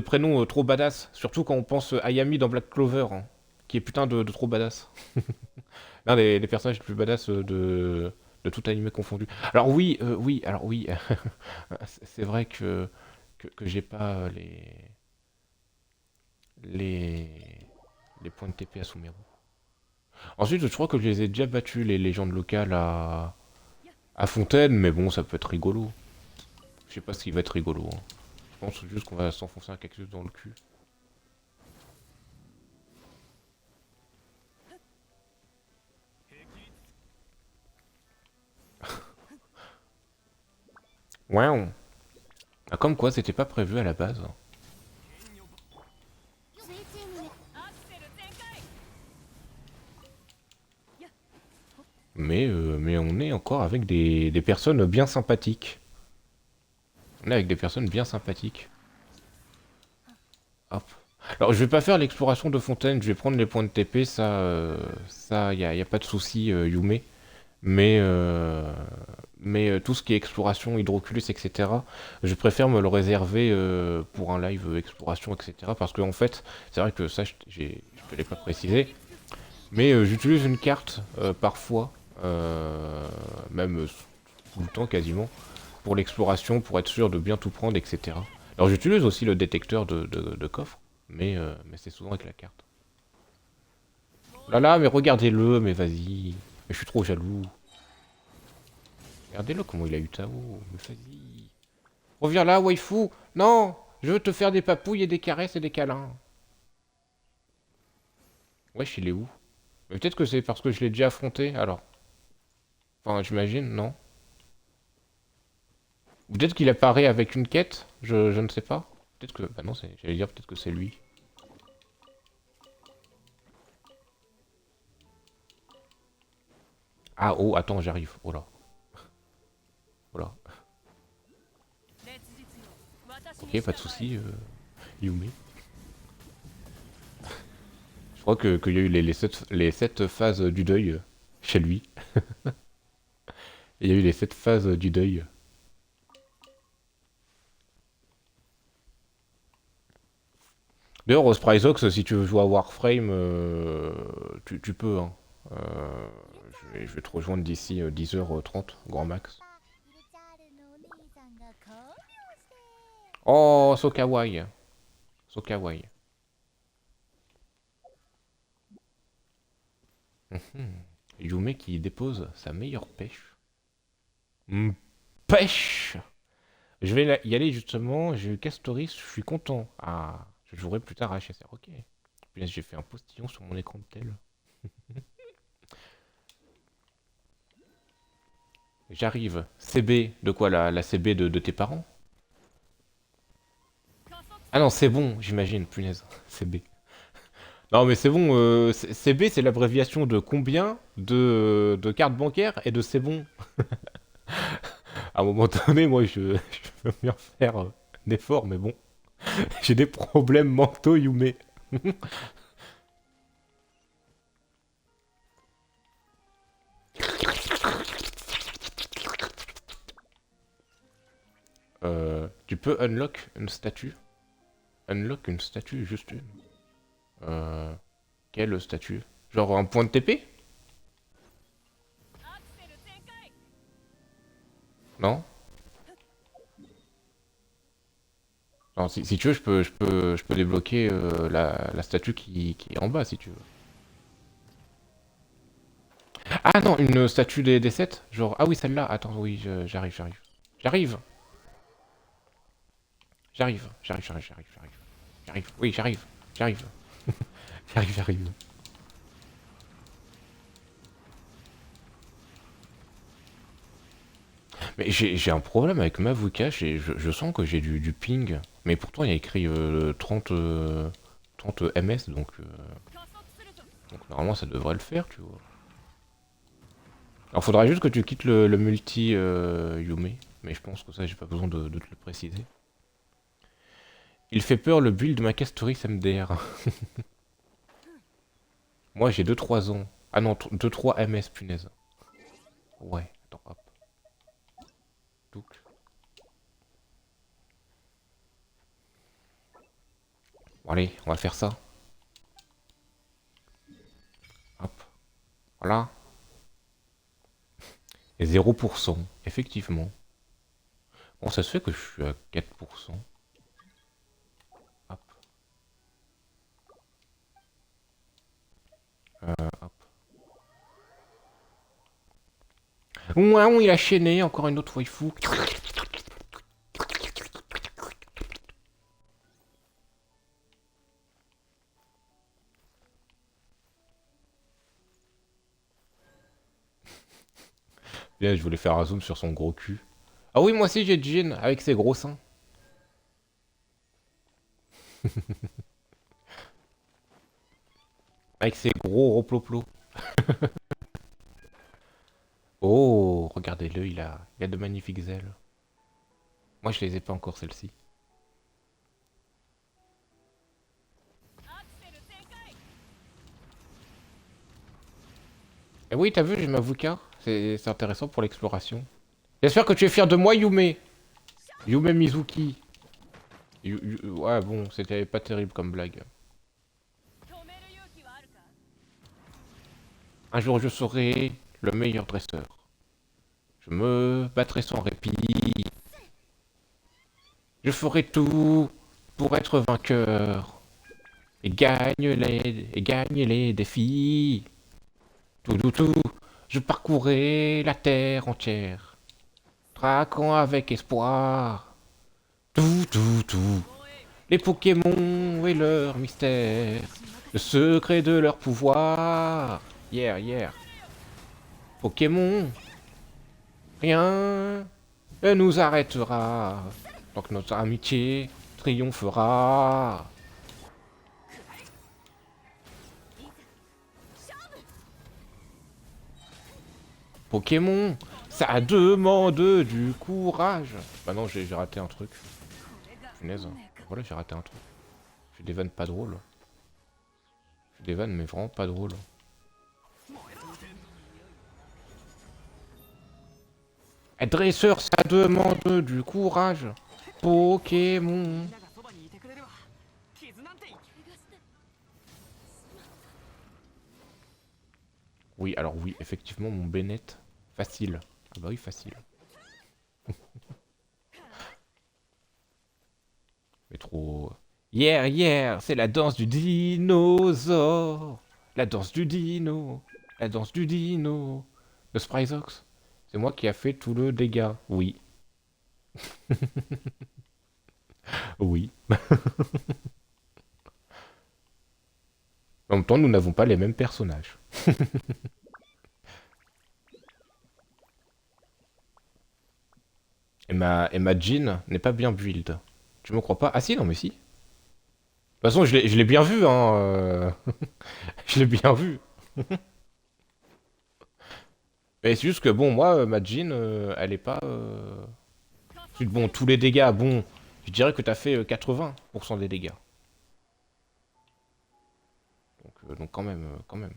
prénom trop badass. Surtout quand on pense à Yami dans Black Clover, hein, qui est putain de trop badass. L'un des personnages les plus badass de tout anime confondu. Alors oui, c'est vrai que j'ai pas les, les points de TP à Sumeru. Ensuite, je crois que je les ai déjà battus, les légendes locales à Fontaine, mais bon, ça peut être rigolo. Je sais pas ce qui va être rigolo. Hein. Je pense juste qu'on va s'enfoncer un cactus dans le cul. Waouh. Ah, comme quoi, c'était pas prévu à la base. 水チーム アクセル全開 Mais on est encore avec des personnes bien sympathiques. On est avec des personnes bien sympathiques. Hop. Alors, je vais pas faire l'exploration de fontaine, je vais prendre les points de TP, ça, y a pas de souci, Yume. Mais, tout ce qui est exploration, Hydroculus, etc., je préfère me le réserver pour un live exploration, etc. Parce qu'en fait, c'est vrai que ça, je te l'ai pas précisé, mais j'utilise une carte parfois, même tout le temps quasiment, pour l'exploration, pour être sûr de bien tout prendre, etc. Alors j'utilise aussi le détecteur de coffre, mais c'est souvent avec la carte. Là là, mais regardez-le, mais vas-y. Mais je suis trop jaloux. Regardez-le comment il a eu Tao. Mais vas-y. Reviens là, waifu. Non, je veux te faire des papouilles et des caresses et des câlins. Wesh, il est où? Mais peut-être que c'est parce que je l'ai déjà affronté, alors. Enfin, j'imagine, non? Ou peut-être qu'il apparaît avec une quête, je ne sais pas. Peut-être que... Bah non, j'allais dire peut-être que c'est lui. Ah, oh, attends, j'arrive. Oh là. Oh là. 烈日よ私に Ok, pas de soucis, Yumi. Je crois qu'il y a eu les 7 phases du deuil chez lui. Il y a eu les 7 phases du deuil. D'ailleurs, Sprizox, si tu veux jouer à Warframe, tu peux. Hein. Je vais te rejoindre d'ici 10h30, grand max. イルチャールのお兄さんが看病して Oh, so kawaii. So kawaii. Yume qui dépose sa meilleure pêche. Pêche! Je vais y aller justement, j'ai eu Castoris, je suis content. Ah, je jouerai plus tard à HSR, ok. Puis j'ai fait un postillon sur mon écran de tel. J'arrive. CB, de quoi la CB de tes parents? Ah non, c'est bon, j'imagine, punaise. CB. Non mais c'est bon, CB c'est l'abréviation de combien de cartes bancaires et de c'est bon. À un moment donné, moi je veux bien faire un effort, mais bon. J'ai des problèmes mentaux, Yume. Tu peux unlock une statue. Unlock une statue, juste une. Quelle statue? Genre un point de TP? アクセル全開 Non? Non, si tu veux, je peux débloquer la statue qui est en bas, si tu veux. Ah non, une statue des 7? Genre, ah oui, celle-là. Attends, oui, j'arrive. J'arrive. J'arrive. Oui, j'arrive. J'arrive. Mais j'ai un problème avec Mavuka, je sens que j'ai du ping. Mais pourtant, il y a écrit 30 ms, donc 加速するぞ normalement ça devrait le faire, tu vois. Alors faudra juste que tu quittes le multi Yume, mais je pense que ça j'ai pas besoin de te le préciser. Il fait peur le build de ma Castoris MDR. Moi j'ai 2-3 ans. Ah non, 2-3 ms, punaise. Ouais, attends, hop. Donc. Bon allez, on va faire ça. Hop. Voilà. Et 0%, effectivement. Bon, ça se fait que je suis à 4%. Hop. Hop. Ouah, il a chaîné, encore une autre waifu. Bien, je voulais faire un zoom sur son gros cul. Ah oui, moi aussi j'ai Jin avec ses gros seins. Avec ses gros roploplos. Oh, regardez-le, il a de magnifiques ailes. Moi je les ai pas encore celles-ci. Et oui, t'as vu, j'ai ma Vuka. C'est intéressant pour l'exploration. J'espère que tu es fier de moi, Yume. Yume Mizuki. Ouais, bon, c'était pas terrible comme blague. 止める勇気はあるか？ Un jour, je serai le meilleur dresseur. Je me battrai sans répit. Je ferai tout pour être vainqueur. Et gagne les défis. Tout. Je parcourrai la terre entière. Traquant avec espoir. Tout. Les Pokémon et leur mystère. Le secret de leur pouvoir. Yeah. Pokémon. Rien ne nous arrêtera. Tant que notre amitié triomphera. Pokémon, ça demande du courage. Bah non, j'ai raté un truc. Punaise. Voilà, j'ai raté un truc. J'ai des vannes pas drôles. J'ai des vannes, mais vraiment pas drôles. Être dresseur, ça demande du courage. Pokémon. みんながそばにいてくれるわ傷なんて Oui, alors oui, effectivement, mon Bennett, facile. Ah bah oui, facile. Mais trop... Yeah, c'est la danse du dinosaure. La danse du dino. La danse du dino. Le Spryzox. C'est moi qui a fait tout le dégât. Oui. Oui. En même temps, nous n'avons pas les mêmes personnages. Et ma Jean n'est pas bien build. Tu me crois pas? Ah si, non mais si. De toute façon, je l'ai bien vu, hein. Je l'ai bien vu. Mais c'est juste que bon, moi, ma Jean, elle est pas... Bon, tous les dégâts, bon, je dirais que t'as fait 80% des dégâts. Donc quand même, quand même.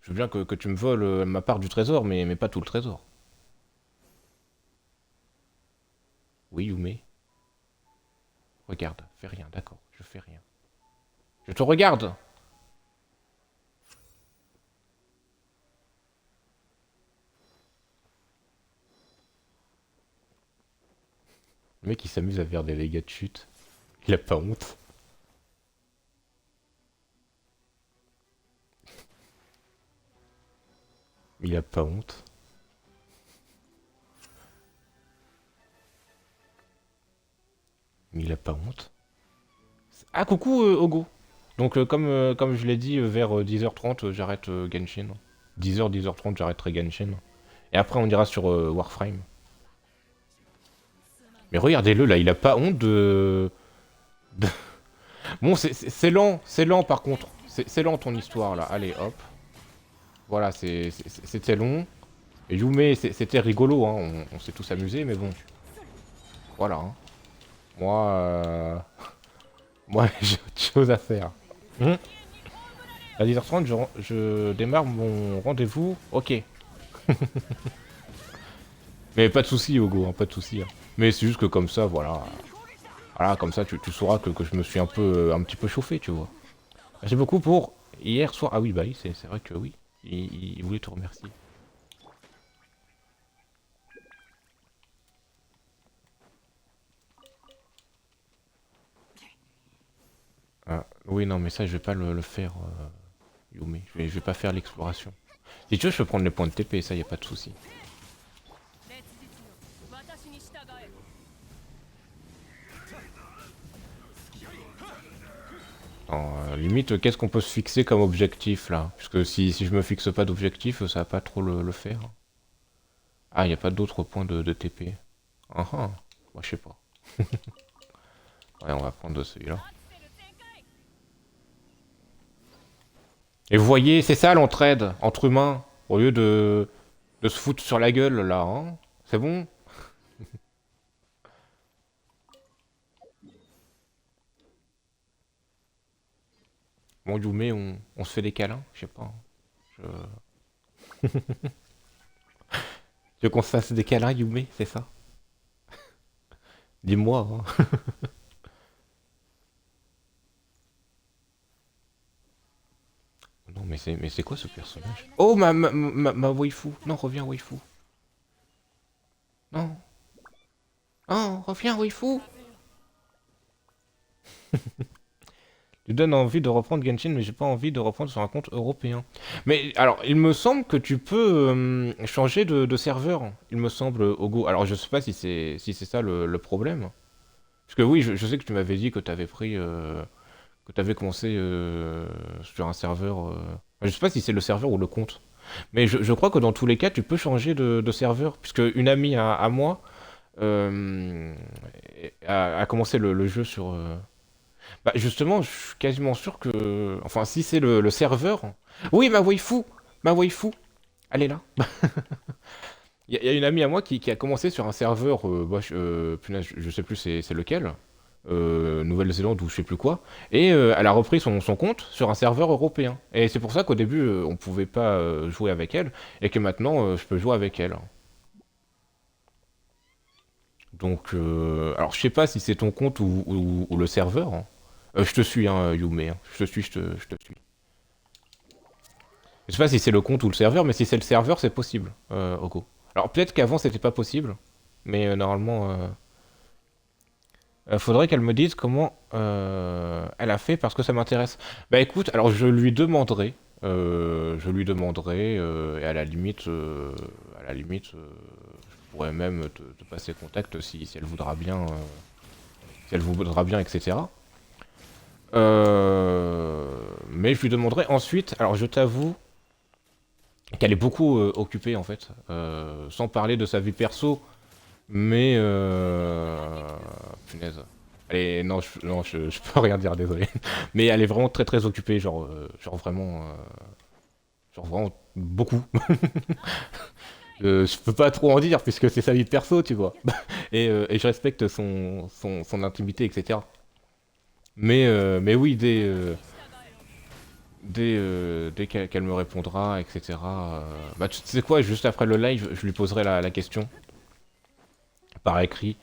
Je veux bien que tu me voles ma part du trésor, mais pas tout le trésor. Oui, Yume. Regarde, fais rien, d'accord, je fais rien. Je te regarde! Le mec il s'amuse à faire des dégâts de chute. Il a pas honte. Il a pas honte. Mais il a pas honte. Ah coucou Ogo. Donc comme je l'ai dit, vers 10h30 j'arrête Genshin. 10h, 10h30 j'arrêterai Genshin. Et après on ira sur Warframe. Mais regardez-le là, il a pas honte de- Bon c'est lent par contre. C'est lent ton histoire là. Allez hop. Voilà, c'était long. Et Yume c'était rigolo, hein. On s'est tous amusés, mais bon. Voilà. Hein. Moi, moi j'ai autre chose à faire. À 10h30, je démarre mon rendez-vous. Ok. Mais pas de soucis, Ogo, hein, pas de soucis. Hein. Mais c'est juste que comme ça, voilà. Voilà, comme ça, tu sauras que je me suis un petit peu chauffé, tu vois. Merci beaucoup pour hier soir. Ah oui, bah oui, c'est vrai que oui. Il voulait te remercier. Ah, oui, non, mais ça, je vais pas le faire, Yume. Je vais pas faire l'exploration. Si tu veux, je peux prendre les points de TP, ça, y a pas de souci. 烈日よ私に従え Limite, qu'est-ce qu'on peut se fixer comme objectif, là? Puisque si je me fixe pas d'objectif, ça va pas trop le faire. Ah, y a pas d'autres points de TP. Ah ah, moi je sais pas. Ouais, on va prendre celui-là. アクセル全開 Et vous voyez, c'est ça l'entraide entre humains. Au lieu de se foutre sur la gueule, là, hein. C'est bon? Bon, Yume, on se fait des câlins? Je sais pas. Hein. Tu veux qu'on se fasse des câlins, Yume, c'est ça? Dis-moi, hein. Non, mais c'est quoi ce personnage? Oh, ma waifu. Non, reviens, waifu. Non. Non, reviens, waifu. Tu donnes envie de reprendre Genshin, mais j'ai pas envie de reprendre sur un compte européen. Mais alors, il me semble que tu peux changer de serveur. Il me semble, Ogo. Alors, je sais pas si c'est ça le problème. Parce que oui, je sais que tu m'avais dit que t'avais pris, que t'avais commencé sur un serveur. Je sais pas si c'est le serveur ou le compte. Mais je crois que dans tous les cas, tu peux changer de serveur. Puisque une amie à moi euh, a commencé le jeu sur. Bah justement, je suis quasiment sûr que. Enfin, si c'est le serveur. Oui, ma waifu! Ma waifu! Elle est là. Il y a une amie à moi qui a commencé sur un serveur. Punaise, je sais plus c'est lequel. Nouvelle-Zélande ou je sais plus quoi. Et elle a repris son compte sur un serveur européen. Et c'est pour ça qu'au début, on pouvait pas jouer avec elle. Et que maintenant, je peux jouer avec elle. Donc, alors je sais pas si c'est ton compte ou le serveur, hein. Je te suis, hein, Yume, hein. Je te suis, je te suis. Je sais pas si c'est le compte ou le serveur, mais si c'est le serveur, c'est possible, Oko. Alors peut-être qu'avant c'était pas possible, mais normalement, faudrait qu'elle me dise comment elle a fait parce que ça m'intéresse. Bah écoute, alors je lui demanderai, et je pourrais même te passer contact si elle voudra bien, etc. Mais je lui demanderai ensuite. Alors je t'avoue qu'elle est beaucoup occupée en fait, sans parler de sa vie perso, mais punaise. Non, je peux rien dire, désolé. Mais elle est vraiment très très occupée, genre vraiment beaucoup. Je peux pas trop en dire puisque c'est sa vie perso, tu vois. Et je respecte son intimité, etc. Mais oui, dès qu'elle me répondra, etc. Bah, tu sais quoi, juste après le live, je lui poserai la question par écrit.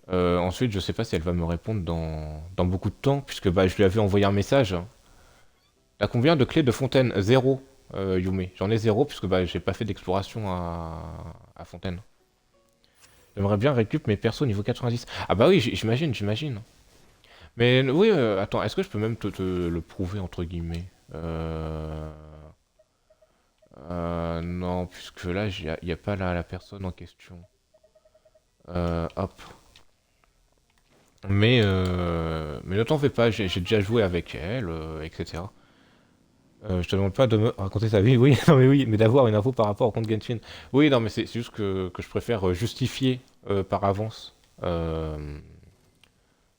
Ensuite, je sais pas si elle va me répondre dans beaucoup de temps, puisque bah, je lui avais envoyé un message. T'as combien de clés de fontaine? Zéro, Yume. J'en ai zéro, puisque bah, j'ai pas fait d'exploration à fontaine. J'aimerais bien récup mes persos niveau 90. Ah bah oui, j'imagine. Mais oui, attends, est-ce que je peux même te le prouver, entre guillemets? Non, puisque là, il n'y a pas la personne en question. Hop. Mais ne t'en fais pas, j'ai déjà joué avec elle, etc. Je te demande pas de me raconter sa vie, oui, non mais oui, mais d'avoir une info par rapport au compte Genshin. Oui, non mais c'est juste que je préfère justifier par avance.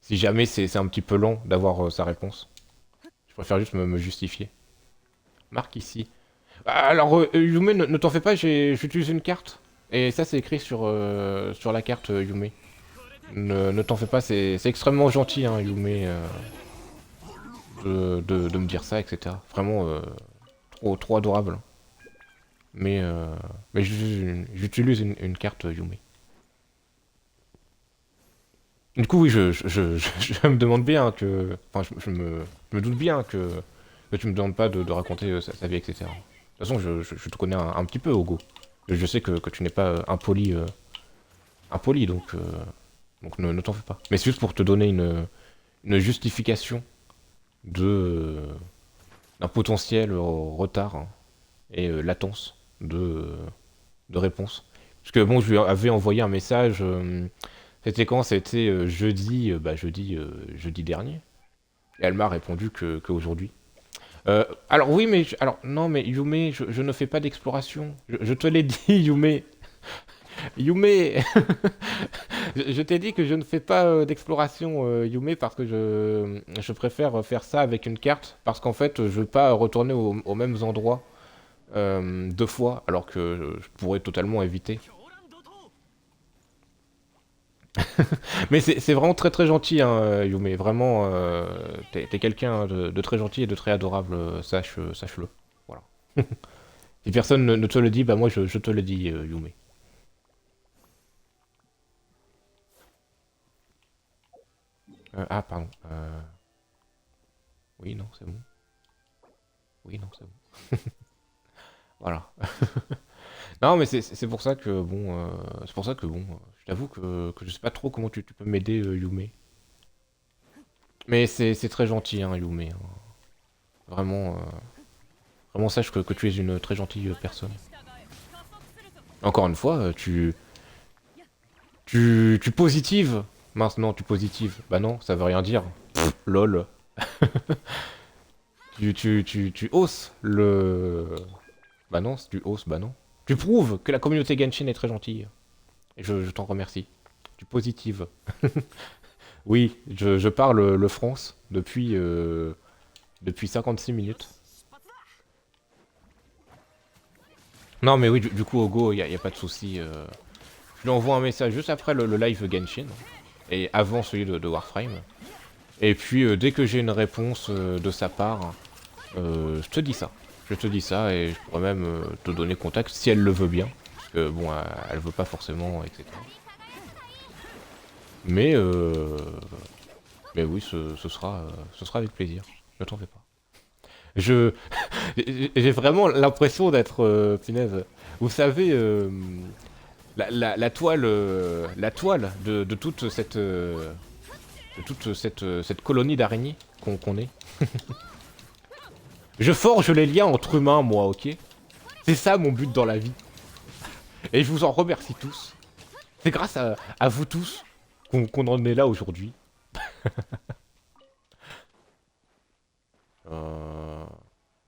Si jamais c'est un petit peu long d'avoir sa réponse. Je préfère juste me justifier. Marque ici. Alors, Yume, ne t'en fais pas, j'utilise une carte. Et ça, c'est écrit sur la carte, Yume. Ne t'en fais pas, c'est extrêmement gentil, hein, Yume, de me dire ça, etc. Vraiment, trop adorable. Mais j'utilise une carte, Yume. Du coup, oui, je me demande bien que... Enfin, je me doute bien que tu me demandes pas de raconter sa vie, etc. De toute façon, je te connais un petit peu, Ogo. Je sais que tu n'es pas impoli, donc ne t'en fais pas. Mais c'est juste pour te donner une justification de d'un potentiel retard, hein, et latence de réponse. Parce que bon, je lui avais envoyé un message, c'était quand? C'était jeudi dernier. Et elle m'a répondu que aujourd'hui. Alors oui, alors non, mais Yume, je ne fais pas d'exploration. Je te l'ai dit, Yume. Yume, je t'ai dit que je ne fais pas d'exploration, Yume, parce que je préfère faire ça avec une carte, parce qu'en fait, je veux pas retourner aux mêmes endroits deux fois, alors que je pourrais totalement éviter. Mais c'est vraiment très très gentil, hein, Yume. Vraiment, t'es quelqu'un de très gentil et de très adorable, sache-le. Voilà. Si personne ne te le dit, bah moi je te le dis, Yume. Ah, pardon. Oui, non, c'est bon. Oui, non, c'est bon. Voilà. Non, mais c'est pour ça que bon, c'est pour ça que bon, je t'avoue que je sais pas trop comment tu peux m'aider, Yume. Mais c'est très gentil, hein, Yume, hein. Vraiment, vraiment sache que tu es une très gentille personne. 従え加速するぞ Encore une fois, tu positives. Mince, non, tu positives. Bah non, ça veut rien dire. Pff, lol. Tu hausses le... Bah non, tu hausses, bah non. Tu prouves que la communauté Genshin est très gentille. Et je t'en remercie. Tu positives. Oui, je parle le France depuis 56 minutes. 出発だ Non, mais oui, du coup, Ogo, y a pas de souci. Je lui envoie un message juste après le live Genshin. Et avant celui de Warframe. Et puis, dès que j'ai une réponse de sa part, je te dis ça. Je te dis ça et je pourrais même te donner contact si elle le veut bien. Parce que, bon, elle veut pas forcément, etc. Mais, mais oui, ce sera avec plaisir. Ne t'en fais pas. Je... J'ai vraiment l'impression d'être... punaise. Vous savez, la toile de toute cette colonie d'araignées qu'on est. Je forge les liens entre humains, moi, ok? C'est ça mon but dans la vie. Et je vous en remercie tous. C'est grâce à vous tous qu'on en est là aujourd'hui.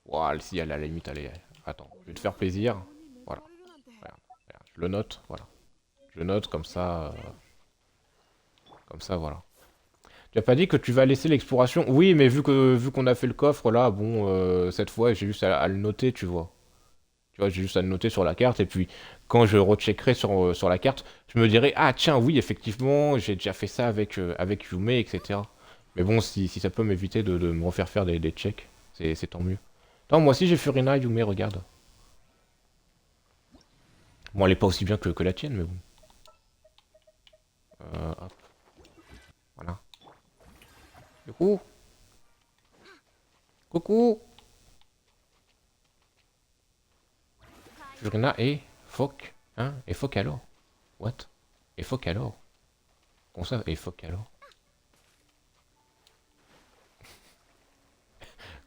Ouah, si à la limite, allez, attends, je vais te faire plaisir. Voilà. Regarde, regarde, je le note, voilà. Je note comme ça, voilà. Tu as pas dit que tu vas laisser l'exploration? Oui, mais vu qu'on a fait le coffre là, bon, cette fois j'ai juste à le noter, tu vois. Tu vois, j'ai juste à le noter sur la carte et puis quand je recheckerai sur la carte, je me dirai ah tiens oui effectivement j'ai déjà fait ça avec Yume etc. Mais bon si ça peut m'éviter de me refaire faire des checks, c'est tant mieux. Attends, moi aussi j'ai Furina Yume, regarde. Bon elle est pas aussi bien que la tienne mais bon. Hop. Voilà. Coucou. Coucou. Furina et Foc. Hein? Et Foc alors? What? Et Foc alors? Comment ça? Et Foc alors?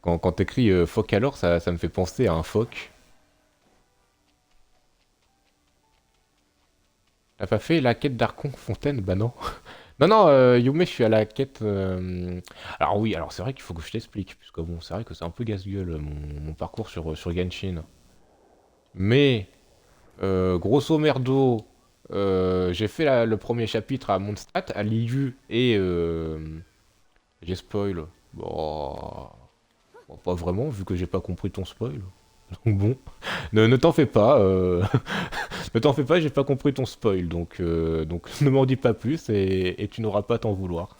Quand t'écris Foc alors, ça me fait penser à un phoque. T'as pas fait la quête d'Arcon Fontaine? Bah non. Non, non, Yume, je suis à la quête... Alors oui, alors c'est vrai qu'il faut que je t'explique, puisque bon, c'est vrai que c'est un peu casse-gueule mon parcours sur Genshin. Mais, grosso merdo, j'ai fait le premier chapitre à Mondstadt, à Liu, et j'ai spoil. Bon, bon, pas vraiment, vu que j'ai pas compris ton spoil. Donc bon, ne t'en fais pas, ne t'en fais pas, j'ai pas compris ton spoil, donc ne m'en dis pas plus et tu n'auras pas à t'en vouloir.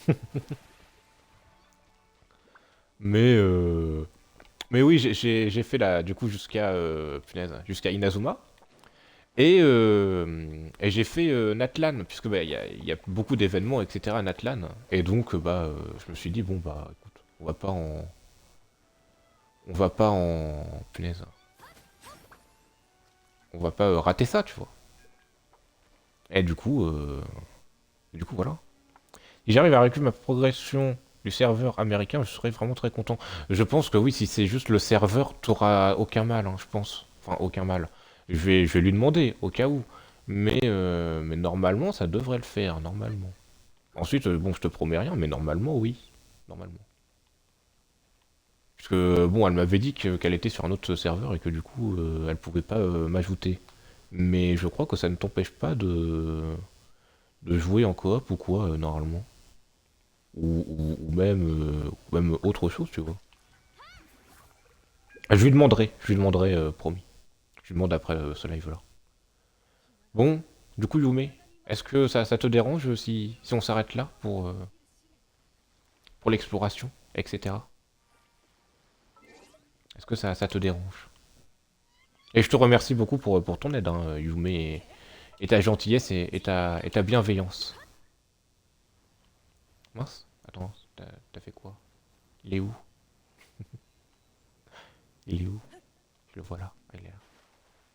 Mais, mais oui, j'ai fait du coup jusqu'à punaise, jusqu'à Inazuma. Et j'ai fait Natlan, puisque bah, il y a beaucoup d'événements, etc. à Natlan. Et donc, bah, je me suis dit, bon, bah, écoute, on va pas en... On va pas en... Punaise. On va pas rater ça, tu vois. Et du coup, voilà. Si j'arrive à récupérer ma progression du serveur américain, je serais vraiment très content. Je pense que oui, si c'est juste le serveur, t'auras aucun mal, hein, je pense. Enfin, aucun mal. Je vais lui demander, au cas où. Mais normalement, ça devrait le faire, normalement. Ensuite, bon, je te promets rien, mais normalement, oui. Normalement. Puisque, bon, elle m'avait dit qu'elle était sur un autre serveur et que du coup, elle pouvait pas m'ajouter. Mais je crois que ça ne t'empêche pas de jouer en coop ou quoi, normalement. Ou même autre chose, tu vois. Ah, je lui demanderai, promis. Je lui demande après ce live-là. Bon, du coup, Yume, est-ce que ça te dérange si on s'arrête là pour l'exploration, etc. Est-ce que ça te dérange? Et je te remercie beaucoup pour ton aide, hein, Yume, et ta gentillesse et ta bienveillance. Mince, attends, t'as fait quoi? Il est où? Il est où? Je le vois là, il est là.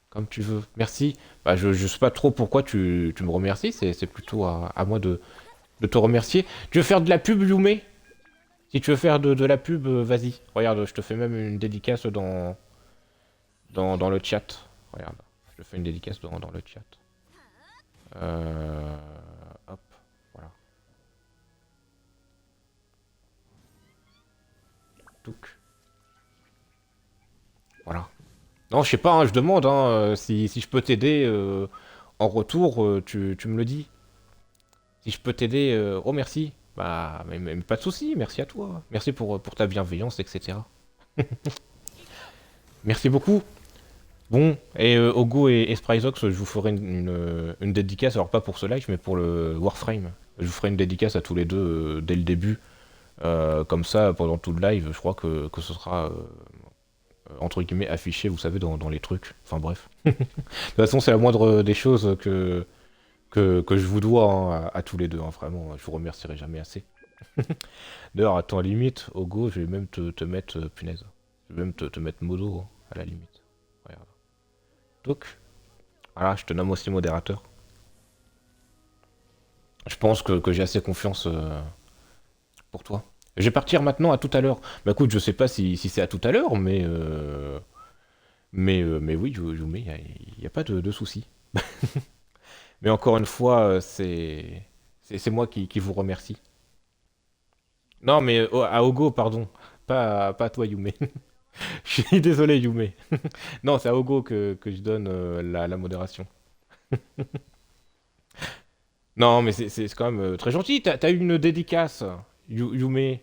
Comme tu veux. Merci. Bah, je sais pas trop pourquoi tu me remercies, c'est plutôt à moi de te remercier. Tu veux faire de la pub, Yume? Si tu veux faire de la pub, vas-y. Regarde, je te fais même une dédicace dans le chat. Regarde, je te fais une dédicace dans le chat. Hop, voilà. Touc. Voilà. Non, je sais pas, hein, je demande, hein, si je peux t'aider en retour, tu me le dis. Si je peux t'aider, oh merci. Bah, mais pas de souci, merci à toi. Merci pour ta bienveillance, etc. Merci beaucoup. Bon, et Ogo et Spryzox, je vous ferai une dédicace, alors pas pour ce live, mais pour le Warframe. Je vous ferai une dédicace à tous les deux dès le début. Comme ça, pendant tout le live, je crois que ce sera, entre guillemets, affiché, vous savez, dans les trucs. Enfin bref. De toute façon, c'est la moindre des choses que je vous dois, hein, à tous les deux, hein, vraiment. Je vous remercierai jamais assez. D'ailleurs, à ton limite, Ogo, je vais même te mettre, punaise. Je vais même te mettre modo, hein, à la limite. Regarde. Donc, voilà, je te nomme aussi modérateur. Je pense que j'ai assez confiance pour toi. Je vais partir maintenant, à tout à l'heure. Bah écoute, je sais pas si c'est à tout à l'heure, mais oui, Yume, il y a pas de souci. Mais encore une fois, c'est moi qui vous remercie. Non, mais à Ogo, pardon. Pas à toi, Yume. Je suis désolé, Yume. Non, c'est à Ogo que je donne la modération. Non, mais c'est quand même très gentil. T'as eu une dédicace, Yume.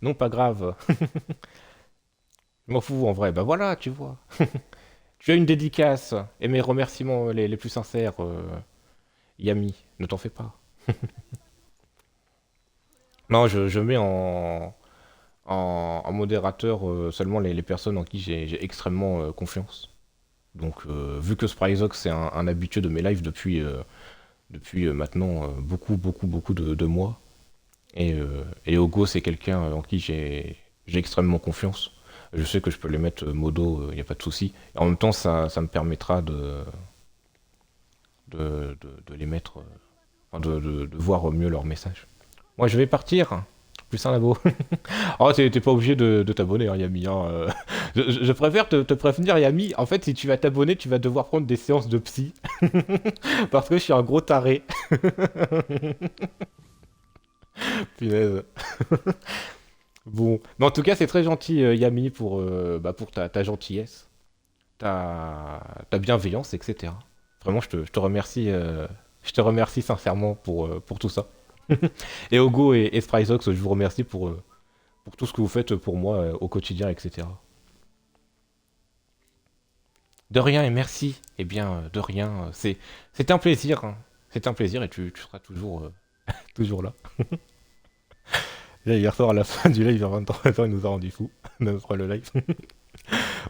Non, pas grave. Je m'en fous en vrai. Bah voilà, tu vois. Tu as une dédicace et mes remerciements les plus sincères, Yami. Ne t'en fais pas. Non, je mets en modérateur seulement les personnes en qui j'ai extrêmement confiance. Donc, vu que Spryzox c'est un habitué de mes lives depuis maintenant beaucoup de mois, et Ogo c'est quelqu'un en qui j'ai extrêmement confiance. Je sais que je peux les mettre modo, il n'y a pas de souci. Et en même temps, ça me permettra de les mettre, enfin, de voir mieux leurs messages. Moi, je vais partir. Plus un labo. Oh, t'es pas obligé de t'abonner, hein, Yami. Hein, je préfère te prévenir, Yami. En fait, si tu vas t'abonner, tu vas devoir prendre des séances de psy. Parce que je suis un gros taré. Punaise. Bon. Mais en tout cas, c'est très gentil, Yami, pour ta gentillesse, ta bienveillance, etc. Vraiment, je te remercie, je te remercie sincèrement pour tout ça. Et Ogo et Spryzox, je vous remercie pour tout ce que vous faites pour moi au quotidien, etc. De rien et merci. Eh bien, de rien. C'est un plaisir, hein. C'est un plaisir et tu seras toujours, toujours là. Là, hier soir, à la fin du live, vers 23h, il nous a rendu fou. Même après le live.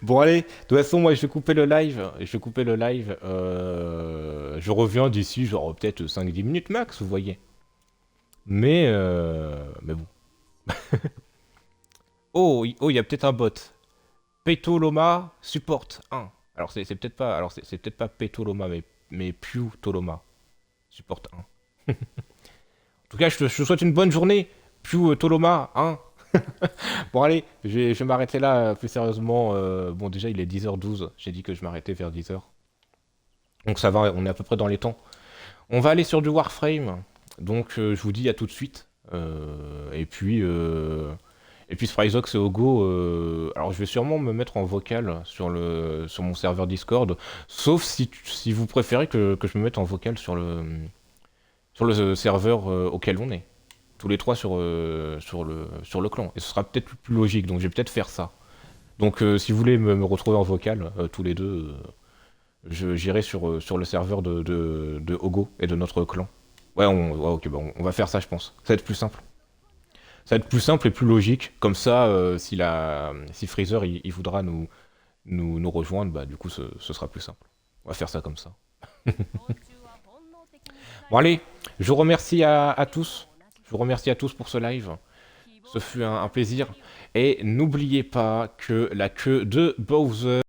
Bon, allez. De toute façon, moi, je vais couper le live. Je vais couper le live. Je reviens d'ici, genre, peut-être 5-10 minutes max, vous voyez. Mais bon. Oh, il y a peut-être un bot. Petoloma support 1. Alors c'est peut-être pas, alors c'est peut-être pas Petoloma, mais Pew Toloma support 1. En tout cas, je te souhaite une bonne journée, Pew Toloma 1. Bon allez, je vais m'arrêter là plus sérieusement. Bon déjà il est 10h12, j'ai dit que je m'arrêtais vers 10h. Donc ça va, on est à peu près dans les temps. On va aller sur du Warframe. Donc je vous dis à tout de suite. Et puis Spryzox et Ogo, alors je vais sûrement me mettre en vocal sur mon serveur Discord, sauf si vous préférez que je me mette en vocal sur le serveur auquel on est. Tous les trois sur le clan. Et ce sera peut-être plus logique, donc je vais peut-être faire ça. Donc si vous voulez me retrouver en vocal, tous les deux, j'irai sur le serveur de Ogo et de notre clan. Ouais, ok, bon, on va faire ça, je pense. Ça va être plus simple. Ça va être plus simple et plus logique. Comme ça, si Freezer il voudra nous nous rejoindre, bah du coup ce sera plus simple. On va faire ça comme ça. 道中は本能的に Bon allez, je vous remercie à tous. Je vous remercie à tous pour ce live. Ce fut un plaisir. Et n'oubliez pas que la queue de Bowser